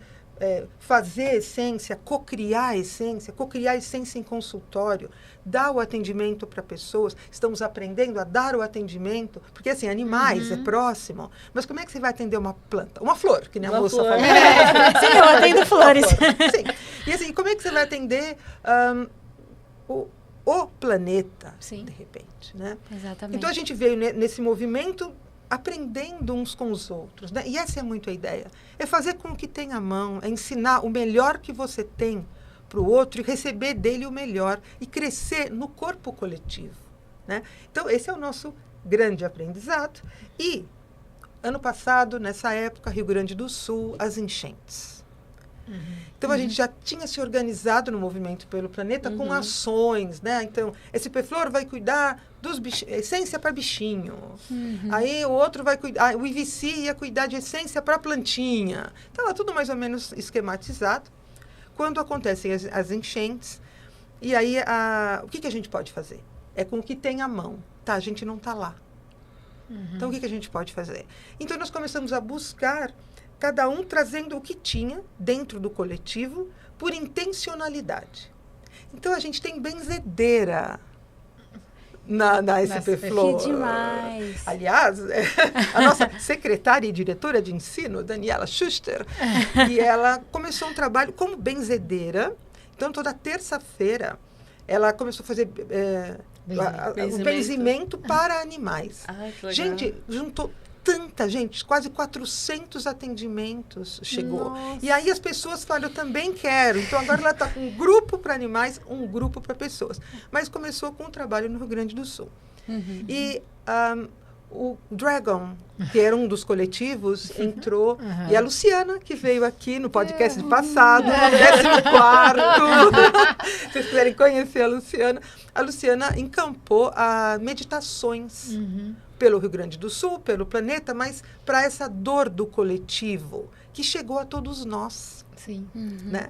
fazer essência, cocriar a essência em consultório, dar o atendimento para pessoas. Estamos aprendendo a dar o atendimento, porque assim, animais é próximo, mas como é que você vai atender uma planta? Uma flor, que nem a moça falou. Sim, eu atendo flores. Sim. E assim, como é que você vai atender o planeta, de repente, né? Exatamente. Então, a gente veio nesse movimento aprendendo uns com os outros, né? E essa é muito a ideia. É fazer com o que tem à mão, é ensinar o melhor que você tem para o outro e receber dele o melhor e crescer no corpo coletivo, né? Então, esse é o nosso grande aprendizado. E, ano passado, nessa época, Rio Grande do Sul, as enchentes. Então, a gente já tinha se organizado no Movimento pelo Planeta com ações, né? Então, SP Flor vai cuidar dos essência para bichinho. Aí, o outro vai cuidar, o IVC ia cuidar de essência para plantinha. Estava tudo mais ou menos esquematizado. Quando acontecem as enchentes, e aí, o que a gente pode fazer? É com o que tem à mão. Tá, a gente não está lá. Então, o que a gente pode fazer? Então, nós começamos a buscar, cada um trazendo o que tinha dentro do coletivo por intencionalidade. Então, a gente tem benzedeira na SP Flor. Que demais! Aliás, a nossa secretária e diretora de ensino, Daniela Schuster, e ela começou um trabalho como benzedeira. Então, toda terça-feira, ela começou a fazer o benzimento para animais. Ai, que legal. Gente, juntou tanta gente, quase 400 atendimentos chegou. Nossa. E aí as pessoas falam, eu também quero. Então, agora ela está com um grupo para animais, um grupo para pessoas. Mas começou com um trabalho no Rio Grande do Sul. E o Dragon, que era um dos coletivos, entrou. E a Luciana, que veio aqui no podcast de passado, no 14º. Se vocês quiserem conhecer a Luciana encampou a meditações pelo Rio Grande do Sul, pelo planeta, mas para essa dor do coletivo, que chegou a todos nós. Sim. Né?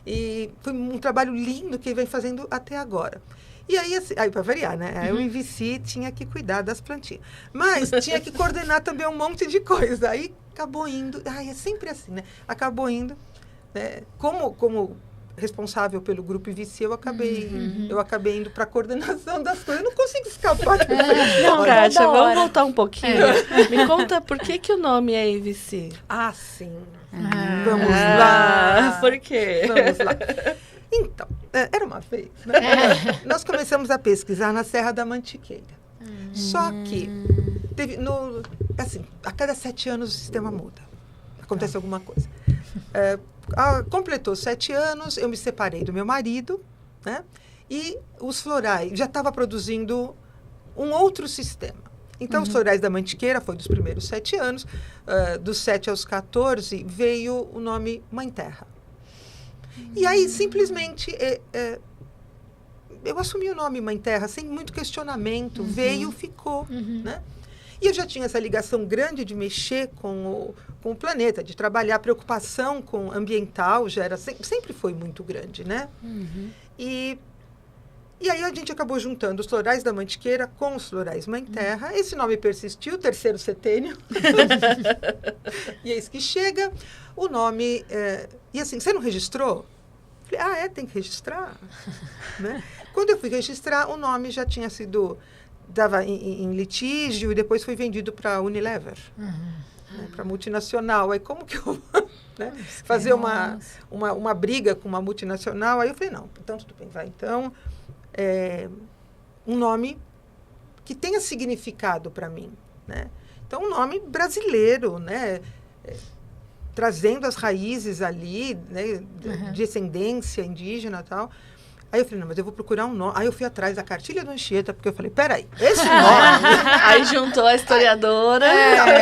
E foi um trabalho lindo que vem fazendo até agora. E aí, assim, para variar, né? Aí o IVC tinha que cuidar das plantinhas. Mas tinha que coordenar também um monte de coisa. Aí acabou indo. É sempre assim, né? Acabou indo. Né? Como responsável pelo grupo IVC, eu acabei indo para a coordenação das coisas. Eu não consigo escapar. Não, Kátia, vamos voltar um pouquinho. Me conta por que o nome é IVC? Ah, sim. Vamos lá. Por quê? Vamos lá. Então, era uma vez, né? Nós começamos a pesquisar na Serra da Mantiqueira. Só que, a cada 7 anos o sistema muda. Acontece alguma coisa. Completou 7 anos, eu me separei do meu marido, né? E os florais, já estava produzindo um outro sistema. Então, os florais da Mantiqueira foi dos primeiros 7 anos. Dos 7 aos 14, veio o nome Mãe Terra. E aí, simplesmente, eu assumi o nome Mãe Terra, sem muito questionamento. Veio, ficou, né? E eu já tinha essa ligação grande de mexer com o planeta, de trabalhar, a preocupação com ambiental, já era, sempre foi muito grande, né? E aí a gente acabou juntando os florais da Mantiqueira com os florais Mãe Terra. Esse nome persistiu, 3º setênio. E é isso que chega. O nome... e assim, você não registrou? Falei, tem que registrar. Né? Quando eu fui registrar, o nome já tinha sido... Estava em litígio e depois foi vendido para a Unilever. Né, para multinacional. Aí como que eu vou fazer uma briga com uma multinacional? Aí eu falei, não, então tudo bem, vai. Então, um nome que tenha significado para mim. Né? Então, um nome brasileiro, né? Trazendo as raízes ali, né? De descendência indígena e tal. Aí eu falei, não, mas eu vou procurar um nome. Aí eu fui atrás da cartilha do Anchieta, porque eu falei, peraí, esse nome... Aí juntou a historiadora.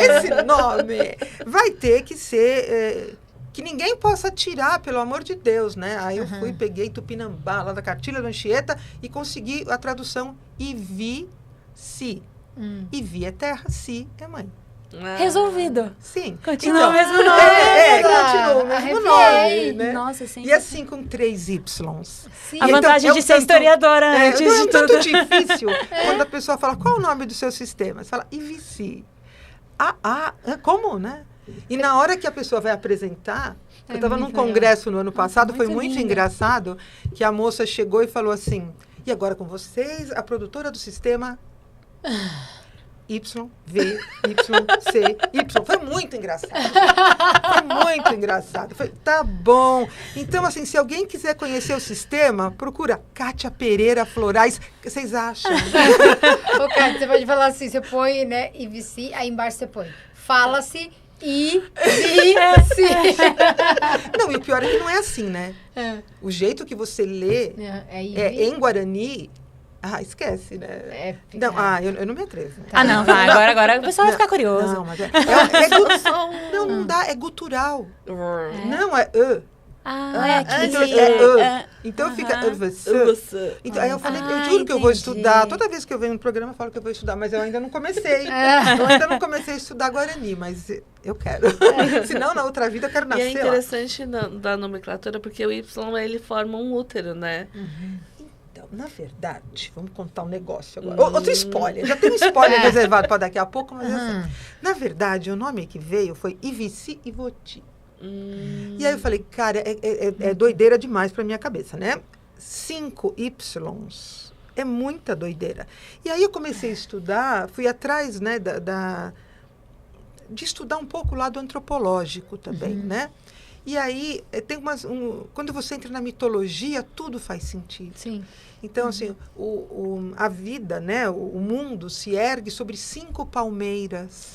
Esse nome vai ter que ser... que ninguém possa tirar, pelo amor de Deus, né? Aí eu fui, peguei Tupinambá, lá da cartilha do Anchieta, e consegui a tradução Ivi-Si. Ivi é terra, Si é mãe. Resolvido. Sim. Continua o mesmo nome. Continua o mesmo nome, né? Nossa, sim. E assim com 3 Ys. A vantagem de ser historiadora antes de tudo. É tanto difícil quando a pessoa fala, qual é o nome do seu sistema? Você fala, IVC. Como, né? E na hora que a pessoa vai apresentar, eu estava num congresso no ano passado, foi muito engraçado, que a moça chegou e falou assim, e agora com vocês, a produtora do sistema... Y, V, Y, C, Y. Foi muito engraçado. Foi, tá bom. Então, assim, se alguém quiser conhecer o sistema, procura Kátia Pereira Florais. O que vocês acham? Ô, Kátia, você pode falar assim, você põe, né, IVC, aí embaixo você põe. Fala-se Não, e o pior é que não é assim, né? O jeito que você lê em Guarani... esquece, né? Não, eu não me atrevo. Ah, não, vai. Agora o pessoal vai ficar curioso. Não, mas não dá, é gutural. Não, é então fica você. Então, aí eu falei, eu juro que eu vou estudar. Toda vez que eu venho no programa, eu falo que eu vou estudar, mas eu ainda não comecei. Eu ainda não comecei a estudar Guarani, mas eu quero. Senão, na outra vida, eu quero nascer. E é interessante da nomenclatura, porque o Y, ele forma um útero, né? Então, na verdade, vamos contar um negócio agora. Outro spoiler. Já tem um spoiler reservado para daqui a pouco, mas assim, na verdade, o nome que veio foi Ivici e Voti. E aí eu falei, cara, é doideira demais pra minha cabeça, né? 5 Ys é muita doideira. E aí eu comecei a estudar, fui atrás, né, de estudar um pouco o lado antropológico também, né? E aí, tem quando você entra na mitologia, tudo faz sentido. Sim. Então, assim, a vida, né, o mundo se ergue sobre 5 palmeiras.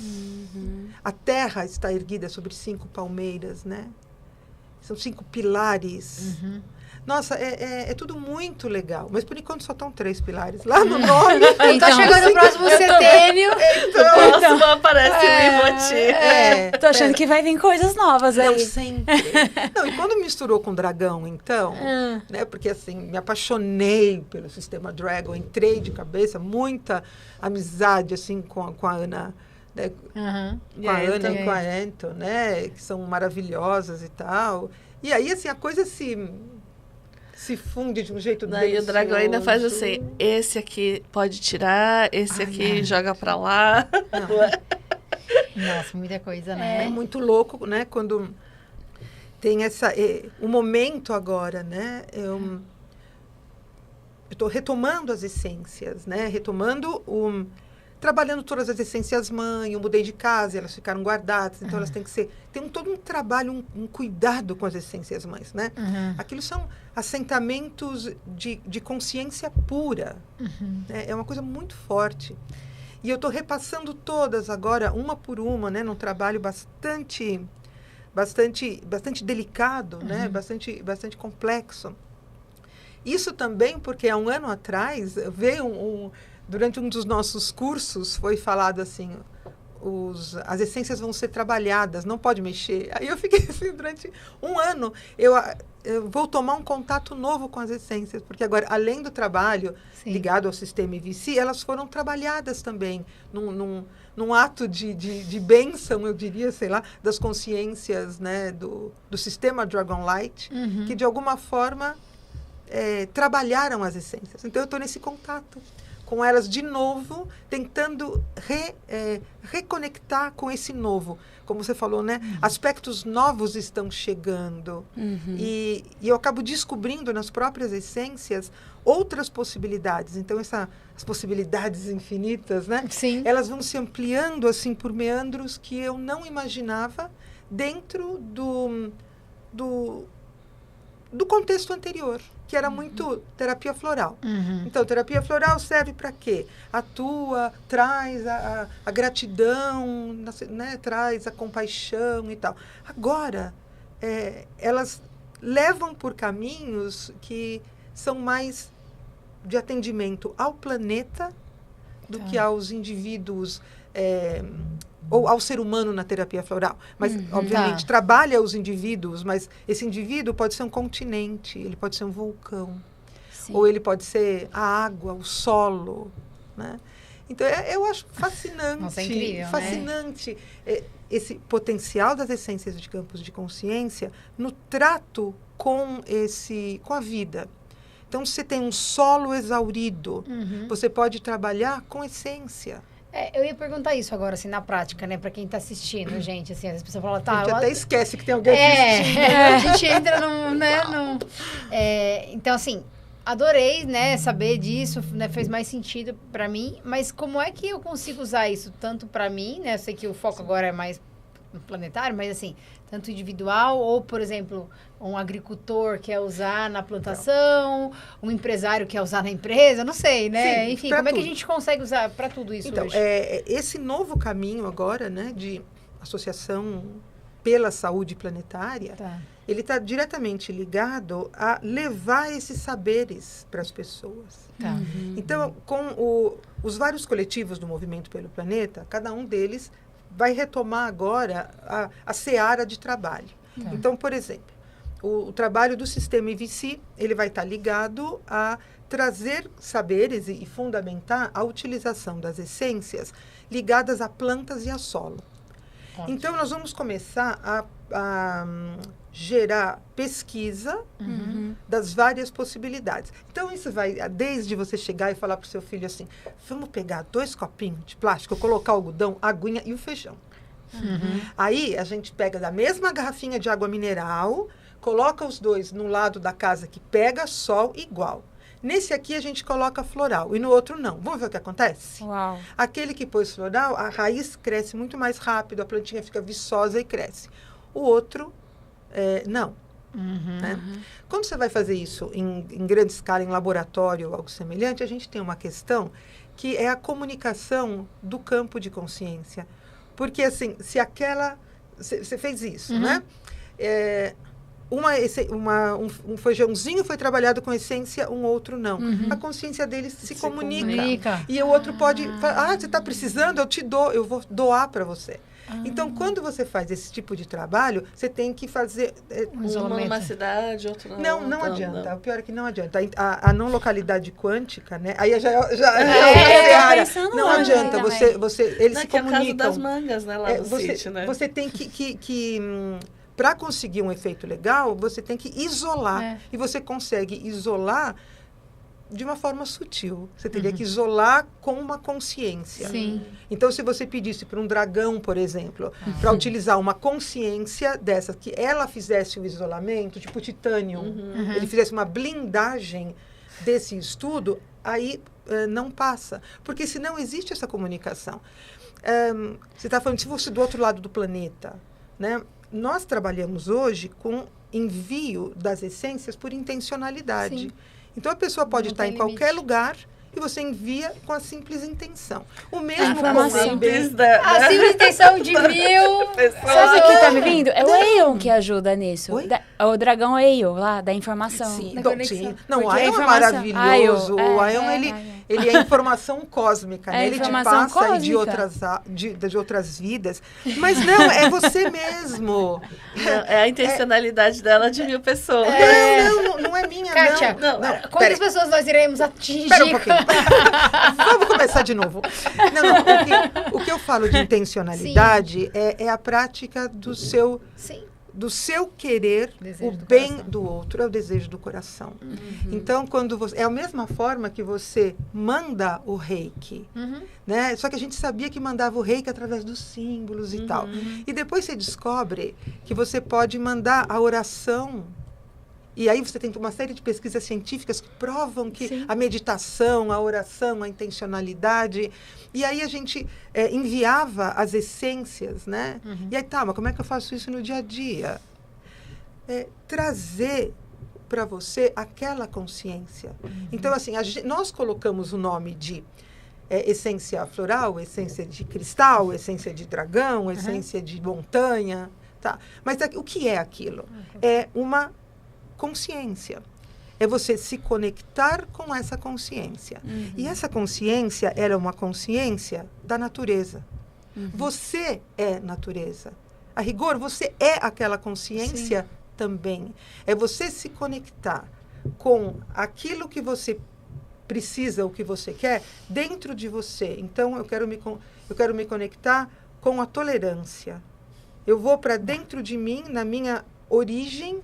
A terra está erguida sobre 5 palmeiras, né? São 5 pilares. Nossa, é tudo muito legal. Mas, por enquanto, só estão 3 pilares. Lá no nome... Então, chegando no próximo setênio... O próximo aparece o Ivoti. Tô achando que vai vir coisas novas aí. Não, sempre. Não, e quando misturou com Dragão, então... né, porque, assim, me apaixonei pelo sistema Dragon. Entrei de cabeça. Muita amizade, assim, com a Ana... Né, com a Ana e com a Anton, né? Que são maravilhosas e tal. E aí, assim, a coisa se funde de um jeito daí o dragão ainda faz assim, esse aqui pode tirar, esse aqui joga pra lá. Nossa, muita coisa, né? É muito louco, né? Quando tem o momento agora, né? Eu estou retomando as essências, né? Trabalhando todas as essências mãe, eu mudei de casa, elas ficaram guardadas, então elas têm que ser... Tem todo um trabalho, um cuidado com as essências mães, né? Aquilo são assentamentos de consciência pura. Né? É uma coisa muito forte. E eu estou repassando todas agora, uma por uma, né? Num trabalho bastante delicado, né? Bastante complexo. Isso também porque há um ano atrás veio durante um dos nossos cursos, foi falado assim, as essências vão ser trabalhadas, não pode mexer. Aí eu fiquei assim, durante um ano, eu vou tomar um contato novo com as essências, porque agora, além do trabalho ligado ao sistema IVC, elas foram trabalhadas também, num ato de bênção, eu diria, sei lá, das consciências, né, do sistema Dragon Light, que de alguma forma trabalharam as essências. Então eu estou nesse contato com elas de novo, tentando reconectar com esse novo. Como você falou, né? Aspectos novos estão chegando. E eu acabo descobrindo nas próprias essências outras possibilidades. Então, as possibilidades infinitas, né? Sim. Elas vão se ampliando assim por meandros que eu não imaginava dentro do contexto anterior, que era muito terapia floral. Então, terapia floral serve para quê? Atua, traz a gratidão, né? Traz a compaixão e tal. Agora, elas levam por caminhos que são mais de atendimento ao planeta do que aos indivíduos... ou ao ser humano na terapia floral. Mas, obviamente, trabalha os indivíduos, mas esse indivíduo pode ser um continente, ele pode ser um vulcão, ou ele pode ser a água, o solo, né? Então, eu acho fascinante. Nossa, é incrível, fascinante, né? Esse potencial das essências de campos de consciência no trato com a vida. Então, se você tem um solo exaurido, você pode trabalhar com essência. Eu ia perguntar isso agora, assim, na prática, né? Pra quem tá assistindo, gente, assim, as pessoas falam, a gente até esquece que tem alguém assistindo. A gente entra então, assim, adorei, né, saber disso, né? Fez mais sentido pra mim, mas como é que eu consigo usar isso tanto pra mim, né? Eu sei que o foco agora é mais planetário, mas assim, tanto individual, ou, por exemplo, um agricultor quer usar na plantação, um empresário quer usar na empresa, não sei, né? Sim, enfim, como é que a gente consegue usar para tudo isso então, hoje? Esse novo caminho agora, né, de Associação pela Saúde Planetária, Tá. ele está diretamente ligado a levar esses saberes para as pessoas. Tá. Então, com os vários coletivos do Movimento pelo Planeta, cada um deles vai retomar agora a seara de trabalho. Tá. Então, por exemplo, o trabalho do sistema IVC, ele vai estar ligado a trazer saberes e fundamentar a utilização das essências ligadas a plantas e a solo. Ótimo. Então, nós vamos começar a gerar pesquisa das várias possibilidades. Então, isso vai desde você chegar e falar para o seu filho assim, vamos pegar 2 copinhos de plástico, colocar o algodão, a aguinha e o feijão. Aí, a gente pega da mesma garrafinha de água mineral, coloca os 2 no lado da casa que pega sol igual. Nesse aqui, a gente coloca floral e no outro não. Vamos ver o que acontece? Uau. Aquele que pôs floral, a raiz cresce muito mais rápido, a plantinha fica viçosa e cresce. O outro, não. Né? Quando você vai fazer isso em grande escala, em laboratório ou algo semelhante, a gente tem uma questão que é a comunicação do campo de consciência. Porque, assim, se aquela... Você fez isso, né? Um feijãozinho foi trabalhado com essência, um outro não. A consciência deles se comunica. E o outro pode falar, você está precisando, eu te dou, eu vou doar para você. Então, quando você faz esse tipo de trabalho, você tem que fazer... uma numa cidade, outro na outra. Não adianta. O pior é que não adianta. A não localidade quântica, né? Aí não adianta. Eles se que é o caso comunicam. das mangas, né? Lá no sítio, né? Você tem que para conseguir um efeito legal, você tem que isolar. E você consegue isolar de uma forma sutil. Você teria que isolar com uma consciência. Sim. Então, se você pedisse para um dragão, por exemplo, para utilizar uma consciência dessa, que ela fizesse o isolamento, tipo titânio, ele fizesse uma blindagem desse estudo, aí não passa. Porque senão existe essa comunicação. Você está falando, se fosse do outro lado do planeta, né? Nós trabalhamos hoje com envio das essências por intencionalidade. Sim. Então, a pessoa pode estar em qualquer lugar e você envia com a simples intenção. O mesmo com A simples intenção de 1000 Sabe o que tá me vindo? É o Aeon que ajuda nisso. Oi? O dragão Aeon, lá, da informação. Sim, Da então, conexão. sim. Não, o Porque a Aeon é informação- maravilhoso. O Aeon, Aeon. ele é informação cósmica, né? Ele te informação passa aí cósmica. de outras vidas. Mas não, é você mesmo. É a intencionalidade dela de 1000 pessoas. Não é minha, Kátia, não. quantas pessoas nós iremos atingir? Espera um pouquinho. Vamos começar de novo. O que eu falo de intencionalidade é a prática do seu querer, Desejo o do bem coração. do outro, é o desejo do coração. Então, quando você... É a mesma forma que você manda o reiki, né? Só que a gente sabia que mandava o reiki através dos símbolos e tal. E depois você descobre que você pode mandar a oração. E aí você tem uma série de pesquisas científicas que provam que a meditação, a oração, a intencionalidade... E aí a gente enviava as essências, né? E aí, mas como é que eu faço isso no dia a dia? Trazer para você aquela consciência. Então, assim, nós colocamos o nome de essência floral, essência de cristal, essência de dragão, essência de montanha, tá? Mas o que é aquilo? É uma consciência. É você se conectar com essa consciência. E essa consciência era uma consciência da natureza. Você é natureza. A rigor, você é aquela consciência também. É você se conectar com aquilo que você precisa, o que você quer, dentro de você. Então, eu quero me conectar com a tolerância. Eu vou para dentro de mim, na minha origem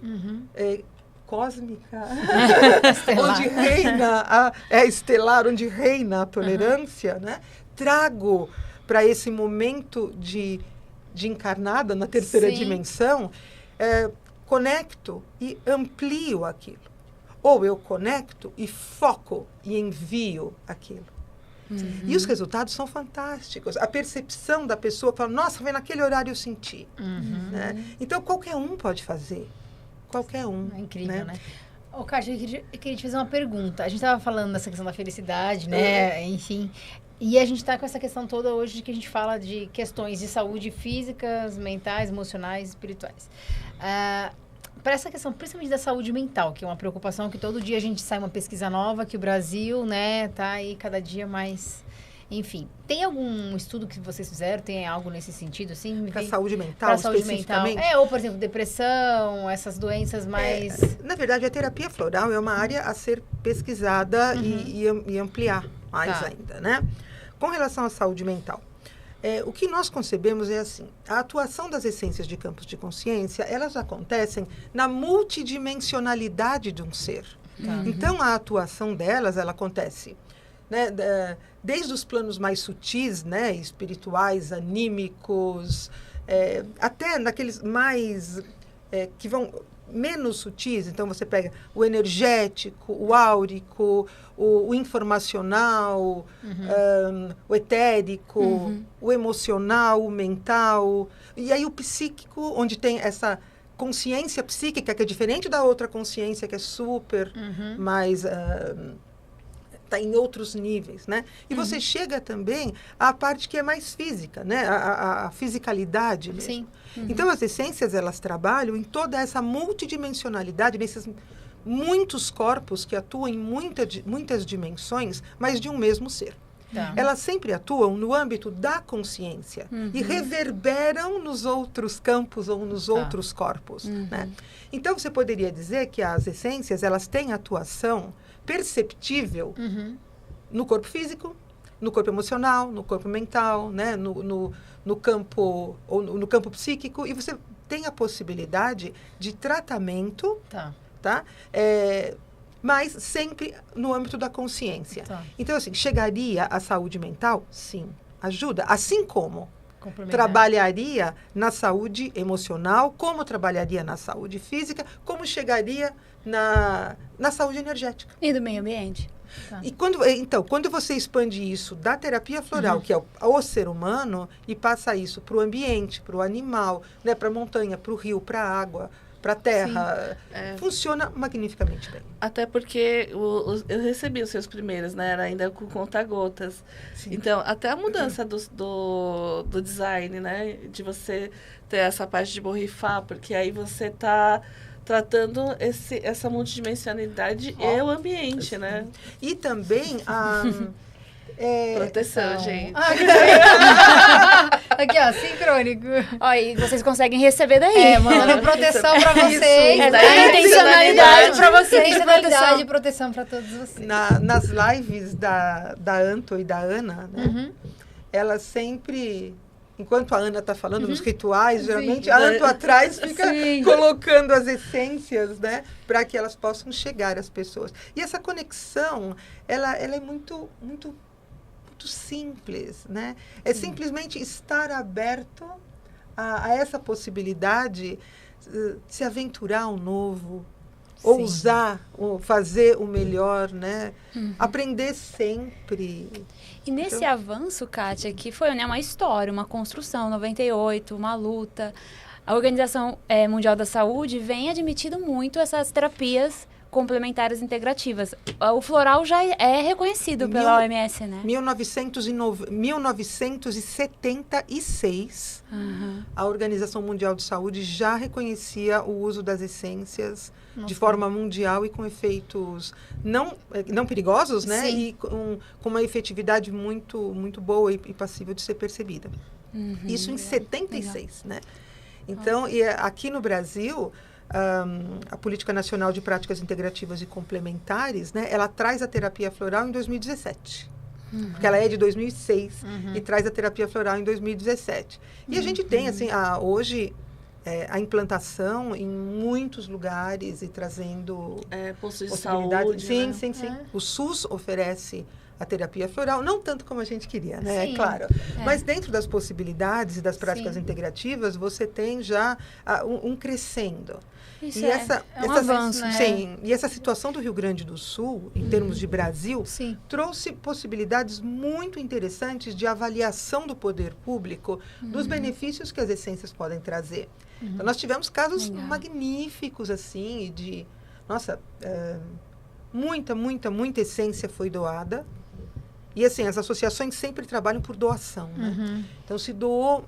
cósmica, onde reina estelar, onde reina a tolerância, né? Trago para esse momento de encarnada na terceira dimensão, conecto e amplio aquilo. Ou eu conecto e foco e envio aquilo. E os resultados são fantásticos. A percepção da pessoa fala, nossa, foi naquele horário eu senti. Né? Então, qualquer um pode fazer. Qualquer um. É incrível, né? Ô, Kátia, eu queria te fazer uma pergunta. A gente estava falando dessa questão da felicidade, né? Enfim. E a gente está com essa questão toda hoje de que a gente fala de questões de saúde físicas, mentais, emocionais, espirituais. Para essa questão, principalmente da saúde mental, que é uma preocupação que todo dia a gente sai uma pesquisa nova, que o Brasil, né, tá aí cada dia mais... Enfim, tem algum estudo que vocês fizeram? Tem algo nesse sentido, assim? Para saúde mental, Para saúde mental. especificamente? Ou, por exemplo, depressão, essas doenças mais... Na verdade, a terapia floral é uma área a ser pesquisada e ampliar mais ainda, né? Com relação à saúde mental, o que nós concebemos é assim, a atuação das essências de campos de consciência, elas acontecem na multidimensionalidade de um ser. Então, a atuação delas, ela acontece, né, desde os planos mais sutis, né, espirituais, anímicos, até naqueles mais que vão menos sutis. Então você pega o energético, o áurico, o informacional, o etérico, o emocional, o mental, e aí o psíquico, onde tem essa consciência psíquica que é diferente da outra consciência que é super mais está em outros níveis, né? E você chega também à parte que é mais física, né? A fisicalidade mesmo. Sim. Então, as essências, elas trabalham em toda essa multidimensionalidade, nesses muitos corpos que atuam em muitas dimensões, mas de um mesmo ser. Elas sempre atuam no âmbito da consciência e reverberam nos outros campos ou nos outros corpos, né? Então, você poderia dizer que as essências, elas têm atuação perceptível no corpo físico, no corpo emocional, no corpo mental, né? no campo ou no campo psíquico, e você tem a possibilidade de tratamento, tá? Mas sempre no âmbito da consciência. Então, assim, chegaria à saúde mental? Sim, ajuda. Assim como trabalharia na saúde emocional, como trabalharia na saúde física, como chegaria na saúde energética. E do meio ambiente. E quando você expande isso da terapia floral, que é o ser humano, e passa isso para o ambiente, para o animal, né, para a montanha, para o rio, para a água, para a terra, funciona magnificamente bem. Até porque eu recebi os seus primeiros, né? Era ainda com conta-gotas. Então, até a mudança do design, né? De você ter essa parte de borrifar, porque aí você está tratando essa multidimensionalidade e o ambiente, né? E também a... proteção, gente. Aqui, ó, sincrônico. Ó, e vocês conseguem receber daí. Mandando proteção pra vocês. Intencionalidade pra vocês. Intencionalidade e proteção pra todos vocês. Nas lives da Anto e da Ana, né? Elas sempre... Enquanto a Ana está falando nos rituais, geralmente a Anto atrás fica colocando as essências, né? Para que elas possam chegar às pessoas. E essa conexão, ela é muito, muito, muito simples, né? É simplesmente estar aberto a essa possibilidade de se aventurar ao novo, ousar, fazer o melhor, né? Aprender sempre. E nesse avanço, Kátia, que foi, né, uma história, uma construção, 98, uma luta, a Organização Mundial da Saúde vem admitindo muito essas terapias complementares integrativas. O floral já é reconhecido pela OMS, né? 1976, a Organização Mundial de Saúde já reconhecia o uso das essências de forma mundial e com efeitos não perigosos, né? E com uma efetividade muito, muito boa e passível de ser percebida. Isso em 76, né? Então, aqui no Brasil... a Política Nacional de Práticas Integrativas e Complementares, né, ela traz a terapia floral em 2017. Porque ela é de 2006 e traz a terapia floral em 2017. E a gente tem, assim, hoje, a implantação em muitos lugares e trazendo postos de possibilidades. saúde, Sim. O SUS oferece a terapia floral, não tanto como a gente queria, né? Sim, claro. Mas dentro das possibilidades e das práticas integrativas, você tem já um crescendo. Isso um avanço, né? Sim, e essa situação do Rio Grande do Sul, em termos de Brasil, trouxe possibilidades muito interessantes de avaliação do poder público dos benefícios que as essências podem trazer. Então, nós tivemos casos magníficos, assim, nossa, muita essência foi doada. E, assim, as associações sempre trabalham por doação, né? Então, se doou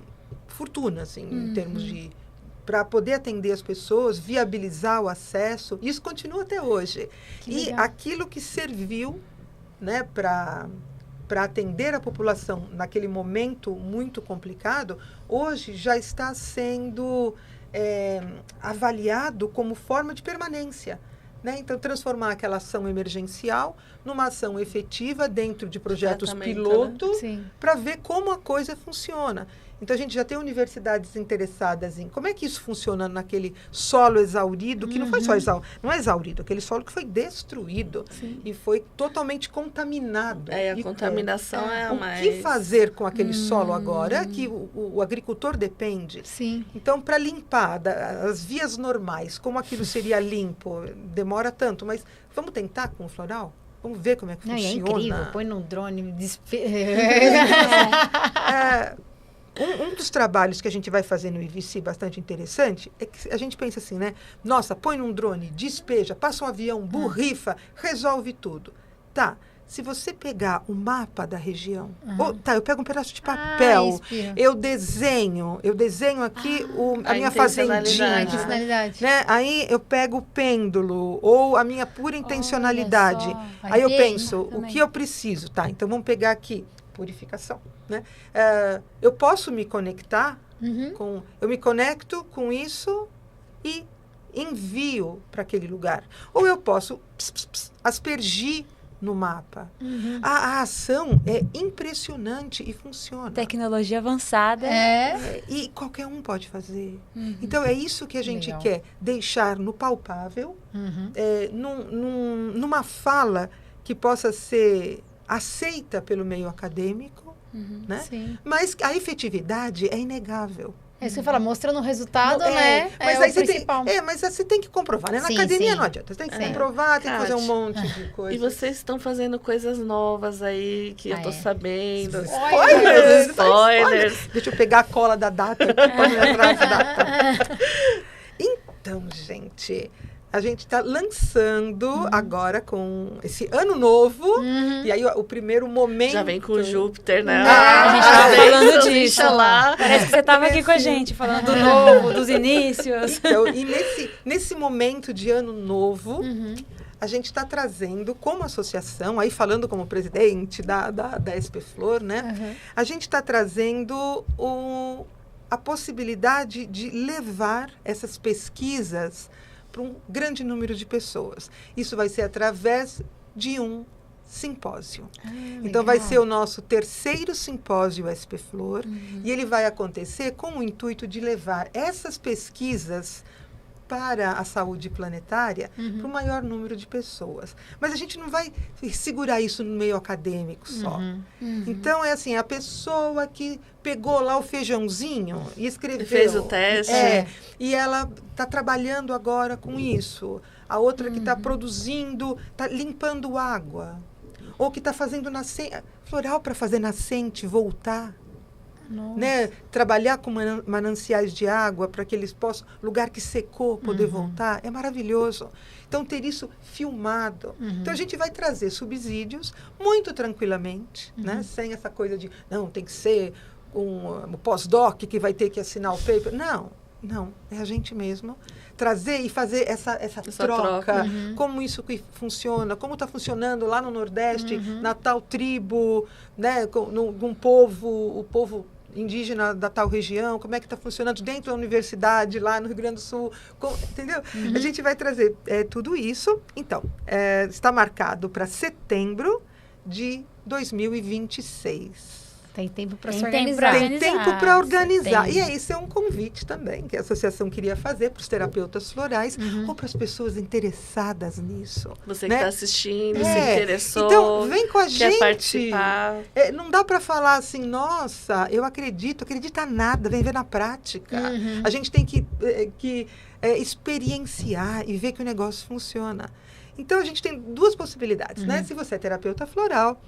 fortuna, assim, em termos de... para poder atender as pessoas, viabilizar o acesso. Isso continua até hoje. E aquilo que serviu, né, para atender a população naquele momento muito complicado, hoje já está sendo avaliado como forma de permanência. Né? Então, transformar aquela ação emergencial numa ação efetiva dentro de projetos piloto, né? Para ver como a coisa funciona. Então, a gente já tem universidades interessadas em como é que isso funciona naquele solo exaurido, que não foi só não é exaurido, aquele solo que foi destruído e foi totalmente contaminado. A contaminação é a mais... O que fazer com aquele solo agora, que o agricultor depende? Sim. Então, para limpar as vias normais, como aquilo seria limpo, demora tanto, mas vamos tentar com o floral? Vamos ver como é que funciona. É incrível, põe num drone, Um dos trabalhos que a gente vai fazer no IVC bastante interessante é que a gente pensa assim, né? Nossa, põe num drone, despeja, passa um avião, borrifa, resolve tudo. Tá, se você pegar o mapa da região, eu pego um pedaço de papel, eu desenho aqui a minha fazendinha, né? Aí eu pego o pêndulo ou a minha pura intencionalidade. Aí eu penso, o que eu preciso? Tá, então vamos pegar aqui, purificação. Né? Eu posso me conectar eu me conecto com isso e envio para aquele lugar. Ou eu posso aspergir no mapa. A ação é impressionante e funciona. Tecnologia avançada. E qualquer um pode fazer. Então, é isso que a gente quer, deixar no palpável, numa fala que possa ser aceita pelo meio acadêmico, né? Mas a efetividade é inegável. É isso que você fala, mostrando o resultado, né? Mas aí você principal. Mas você tem que comprovar, né? Na academia não adianta. Você tem que comprovar, tem que fazer um monte de coisa. E vocês estão fazendo coisas novas aí, que eu tô sabendo. Spoilers! Deixa eu pegar a cola da data aqui para me atrás da data. Então, gente... A gente está lançando agora com esse ano novo. E aí o primeiro momento... Já vem com Júpiter, né? A gente tá falando disso lá. Parece que você estava aqui com a gente, falando do novo, dos inícios. Então, e nesse momento de ano novo, a gente está trazendo como associação, aí falando como presidente da SP Flor, né? A gente está trazendo a possibilidade de levar essas pesquisas para um grande número de pessoas. Isso vai ser através de um simpósio. Então, vai ser o nosso terceiro simpósio SP Flor, e ele vai acontecer com o intuito de levar essas pesquisas para a saúde planetária para o maior número de pessoas. Mas a gente não vai segurar isso no meio acadêmico só. Então, é assim, a pessoa que pegou lá o feijãozinho e escreveu... Fez o teste. E ela está trabalhando agora com isso. A outra que está produzindo, está limpando água. Ou que está fazendo floral para fazer nascente voltar. Né? Trabalhar com mananciais de água para que eles possam, lugar que secou, poder voltar, é maravilhoso. Então, ter isso filmado. Então, a gente vai trazer subsídios muito tranquilamente, né? Sem essa coisa de, não, tem que ser um pós-doc que vai ter que assinar o paper. Não, é a gente mesmo trazer e fazer essa troca. Como isso que funciona, como está funcionando lá no Nordeste, na tal tribo, né, num povo, o povo indígena da tal região, como é que está funcionando dentro da universidade lá no Rio Grande do Sul, entendeu? A gente vai trazer tudo isso. Então, está marcado para setembro de 2026. Tem tempo para se organizar. Tem tempo para organizar. E esse é um convite também que a associação queria fazer para os terapeutas florais ou para as pessoas interessadas nisso. Você que está assistindo, se interessou. Então, vem com a gente. Quer participar. Não dá para falar assim, nossa, eu acredita nada, vem ver na prática. A gente tem que experienciar e ver que o negócio funciona. Então, a gente tem duas possibilidades, né? Se você é terapeuta floral,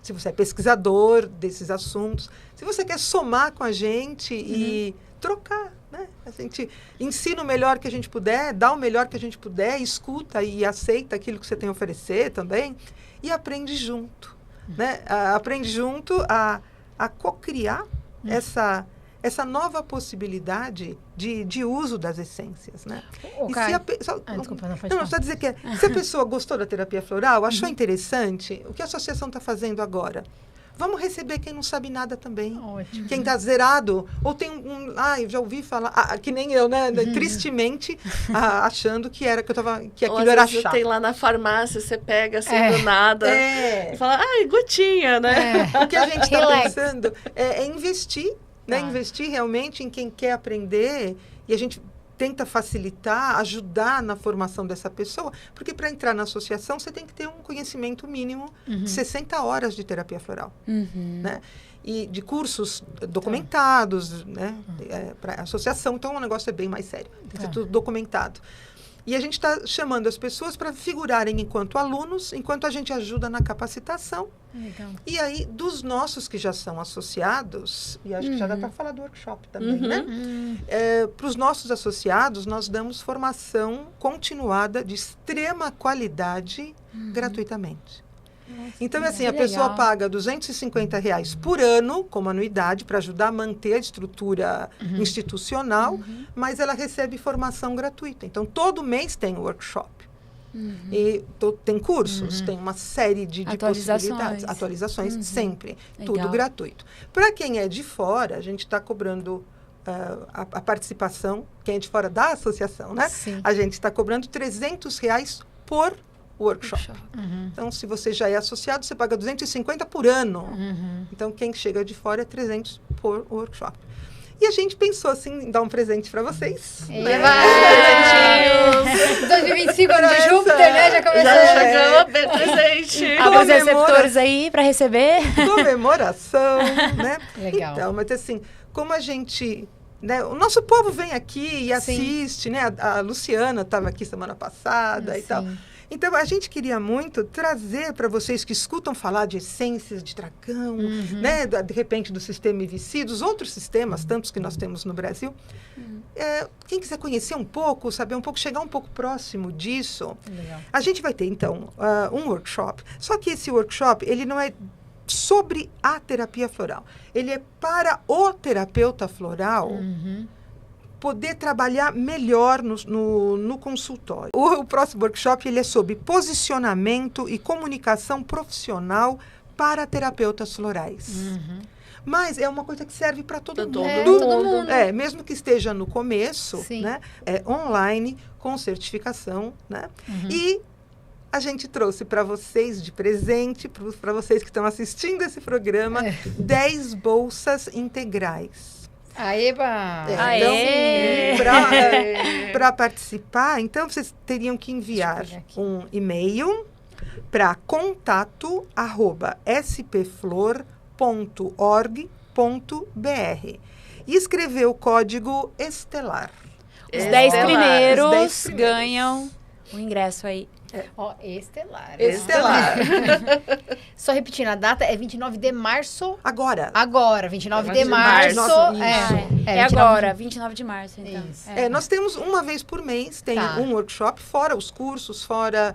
se você é pesquisador desses assuntos, se você quer somar com a gente e trocar, né? A gente ensina o melhor que a gente puder, dá o melhor que a gente puder, escuta e aceita aquilo que você tem a oferecer também e aprende junto, né? Aprende junto a co-criar essa nova possibilidade de uso das essências, né? Desculpa, não pode não, só dizer que se a pessoa gostou da terapia floral, achou interessante, o que a associação está fazendo agora? Vamos receber quem não sabe nada também. Ótimo. Quem está zerado, ou tem eu já ouvi falar, que nem eu, né? Tristemente, achando que aquilo era chato. Tem lá na farmácia, você pega assim do nada e fala, gotinha, né? O que a gente está pensando é investir, né? Investir realmente em quem quer aprender e a gente tenta facilitar, ajudar na formação dessa pessoa, porque para entrar na associação você tem que ter um conhecimento mínimo de 60 horas de terapia floral, né? E de cursos documentados, né? Para associação, então o negócio é bem mais sério, tem que ser tudo documentado. E a gente está chamando as pessoas para figurarem enquanto alunos, enquanto a gente ajuda na capacitação. Legal. E aí, dos nossos que já são associados, e acho que já dá para falar do workshop também, né? Para os nossos associados, nós damos formação continuada de extrema qualidade gratuitamente. Nossa, então, assim, a pessoa paga R$250 por ano como anuidade para ajudar a manter a estrutura institucional, mas ela recebe formação gratuita. Então, todo mês tem workshop. E tem cursos, tem uma série de possibilidades. Atualizações sempre. Legal. Tudo gratuito. Para quem é de fora, a gente está cobrando a participação, quem é de fora da associação, né? Sim. A gente está cobrando R$300 por workshop. Então, se você já é associado, você paga 250 por ano. Então, quem chega de fora é 300 por workshop. E a gente pensou, assim, em dar um presente para vocês. Né? 2025, ano de Júpiter, né? Já começou. Já chegou presente. Abre os receptores aí para receber. Comemoração, né? Legal. Então, mas assim, como a gente... Né, o nosso povo vem aqui e assiste, né? A Luciana estava aqui semana passada e tal. Então, a gente queria muito trazer para vocês que escutam falar de essências de dragão, né? De repente, do sistema IVC, dos outros sistemas, tantos que nós temos no Brasil. Quem quiser conhecer um pouco, saber um pouco, chegar um pouco próximo disso, a gente vai ter, então, um workshop. Só que esse workshop, ele não é sobre a terapia floral. Ele é para o terapeuta floral poder trabalhar melhor no consultório. O próximo workshop ele é sobre posicionamento e comunicação profissional para terapeutas florais. Mas é uma coisa que serve para todo mundo. Todo mundo. Mesmo que esteja no começo, né? É online, com certificação, né? E a gente trouxe para vocês de presente, para vocês que estão assistindo esse programa, 10 bolsas integrais. Aeba! Então, para participar, então vocês teriam que enviar um e-mail para contato@spflor.org.br e escrever o código estelar. Os 10 primeiros ganham o ingresso aí. Estelar. Estelar. Só repetindo, a data é 29 de março. Agora, 29 de março. É agora, 29 de março, então. Nós temos uma vez por mês, tem um workshop, fora os cursos, fora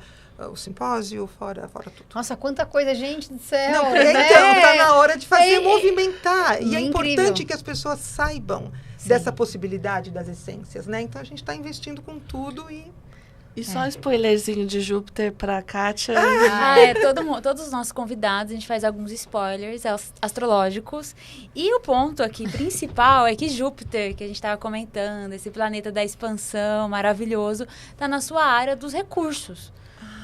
o simpósio, fora tudo. Nossa, quanta coisa, gente do céu. Não, então, tá na hora de fazer movimentar. E é importante que as pessoas saibam dessa possibilidade das essências, né? Então, a gente está investindo com tudo E só um spoilerzinho de Júpiter para a Kátia. Todos os nossos convidados, a gente faz alguns spoilers astrológicos. E o ponto aqui principal é que Júpiter, que a gente estava comentando, esse planeta da expansão maravilhoso, está na sua área dos recursos.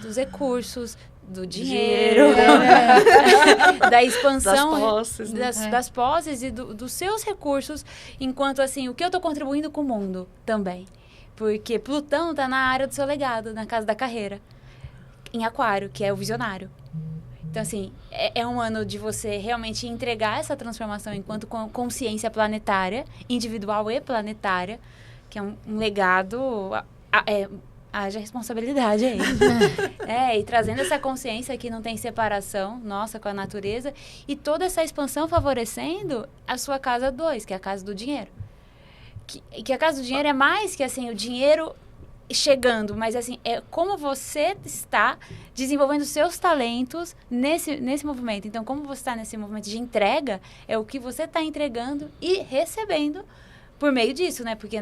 Dos recursos, do dinheiro, da expansão, das posses e dos seus recursos, enquanto assim, o que eu estou contribuindo com o mundo também. Porque Plutão está na área do seu legado, na casa da carreira, em Aquário, que é o visionário. Então, assim, é um ano de você realmente entregar essa transformação enquanto consciência planetária, individual e planetária, que é um legado, haja responsabilidade aí. E trazendo essa consciência que não tem separação nossa com a natureza, e toda essa expansão favorecendo a sua casa 2, que é a casa do dinheiro. que a Casa do Dinheiro é mais que, assim, o dinheiro chegando, mas, assim, é como você está desenvolvendo seus talentos nesse movimento. Então, como você está nesse movimento de entrega, é o que você está entregando e recebendo por meio disso, né? Porque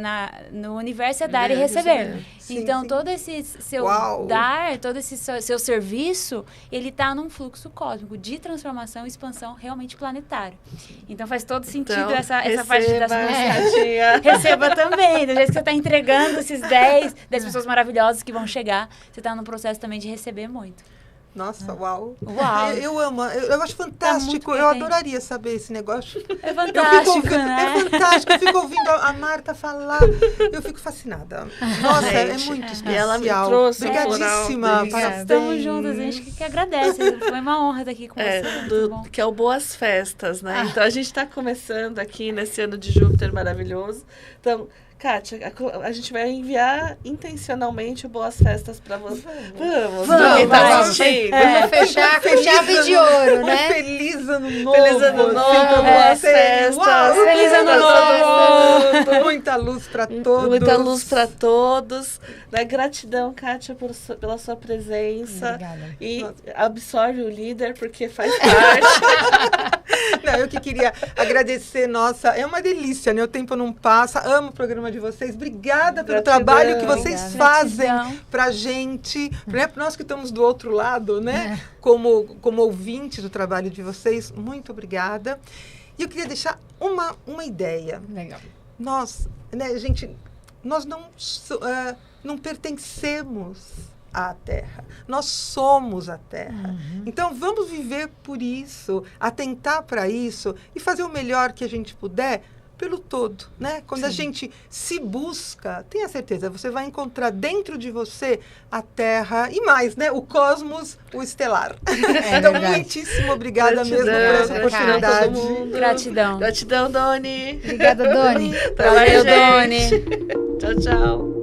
no universo é dar e receber. Sim, então, sim. todo esse seu dar, todo esse seu serviço, ele tá num fluxo cósmico de transformação e expansão realmente planetário. Então, faz todo sentido essa parte da sua Receba também. Do jeito que você tá entregando esses 10 pessoas maravilhosas que vão chegar, você tá num processo também de receber muito. Nossa, uau. Eu amo, eu acho fantástico. Eu adoraria saber esse negócio. É fantástico, né? É fantástico. Eu fico ouvindo a Marta falar. Eu fico fascinada. Nossa, é muito especial. Ela me trouxe Obrigadíssima. Estamos juntas, a gente que agradece. Foi uma honra estar aqui com você. Que é o Boas Festas, né? Então, a gente está começando aqui nesse ano de Júpiter maravilhoso. Então, Kátia, a gente vai enviar intencionalmente o Boas Festas para você. Vamos, quem tá assistindo. Vamos fechar com chave de ouro, né? Feliz ano novo. Feliz ano novo, boas festas. Feliz ano novo. Muita luz para todos. Muita luz para todos. Né? Gratidão, Kátia, pela sua presença. Obrigada. E absorve o líder, porque faz parte. Não, eu que queria agradecer, nossa, é uma delícia, né? O tempo não passa, amo o programa de vocês, obrigada pelo trabalho que vocês fazem pra gente, né? Nós que estamos do outro lado, né? Como ouvintes do trabalho de vocês, muito obrigada. E eu queria deixar uma ideia. Legal. Nós, né, gente, nós não pertencemos à Terra. Nós somos a Terra. Então, vamos viver por isso, atentar para isso e fazer o melhor que a gente puder pelo todo, né? Quando a gente se busca, tenha certeza, você vai encontrar dentro de você a Terra e mais, né? O cosmos, o estelar. Então, muitíssimo obrigada mesmo por essa oportunidade. Gratidão. Gratidão, Doni. Obrigada, Doni. Valeu, Doni. Tchau, tchau.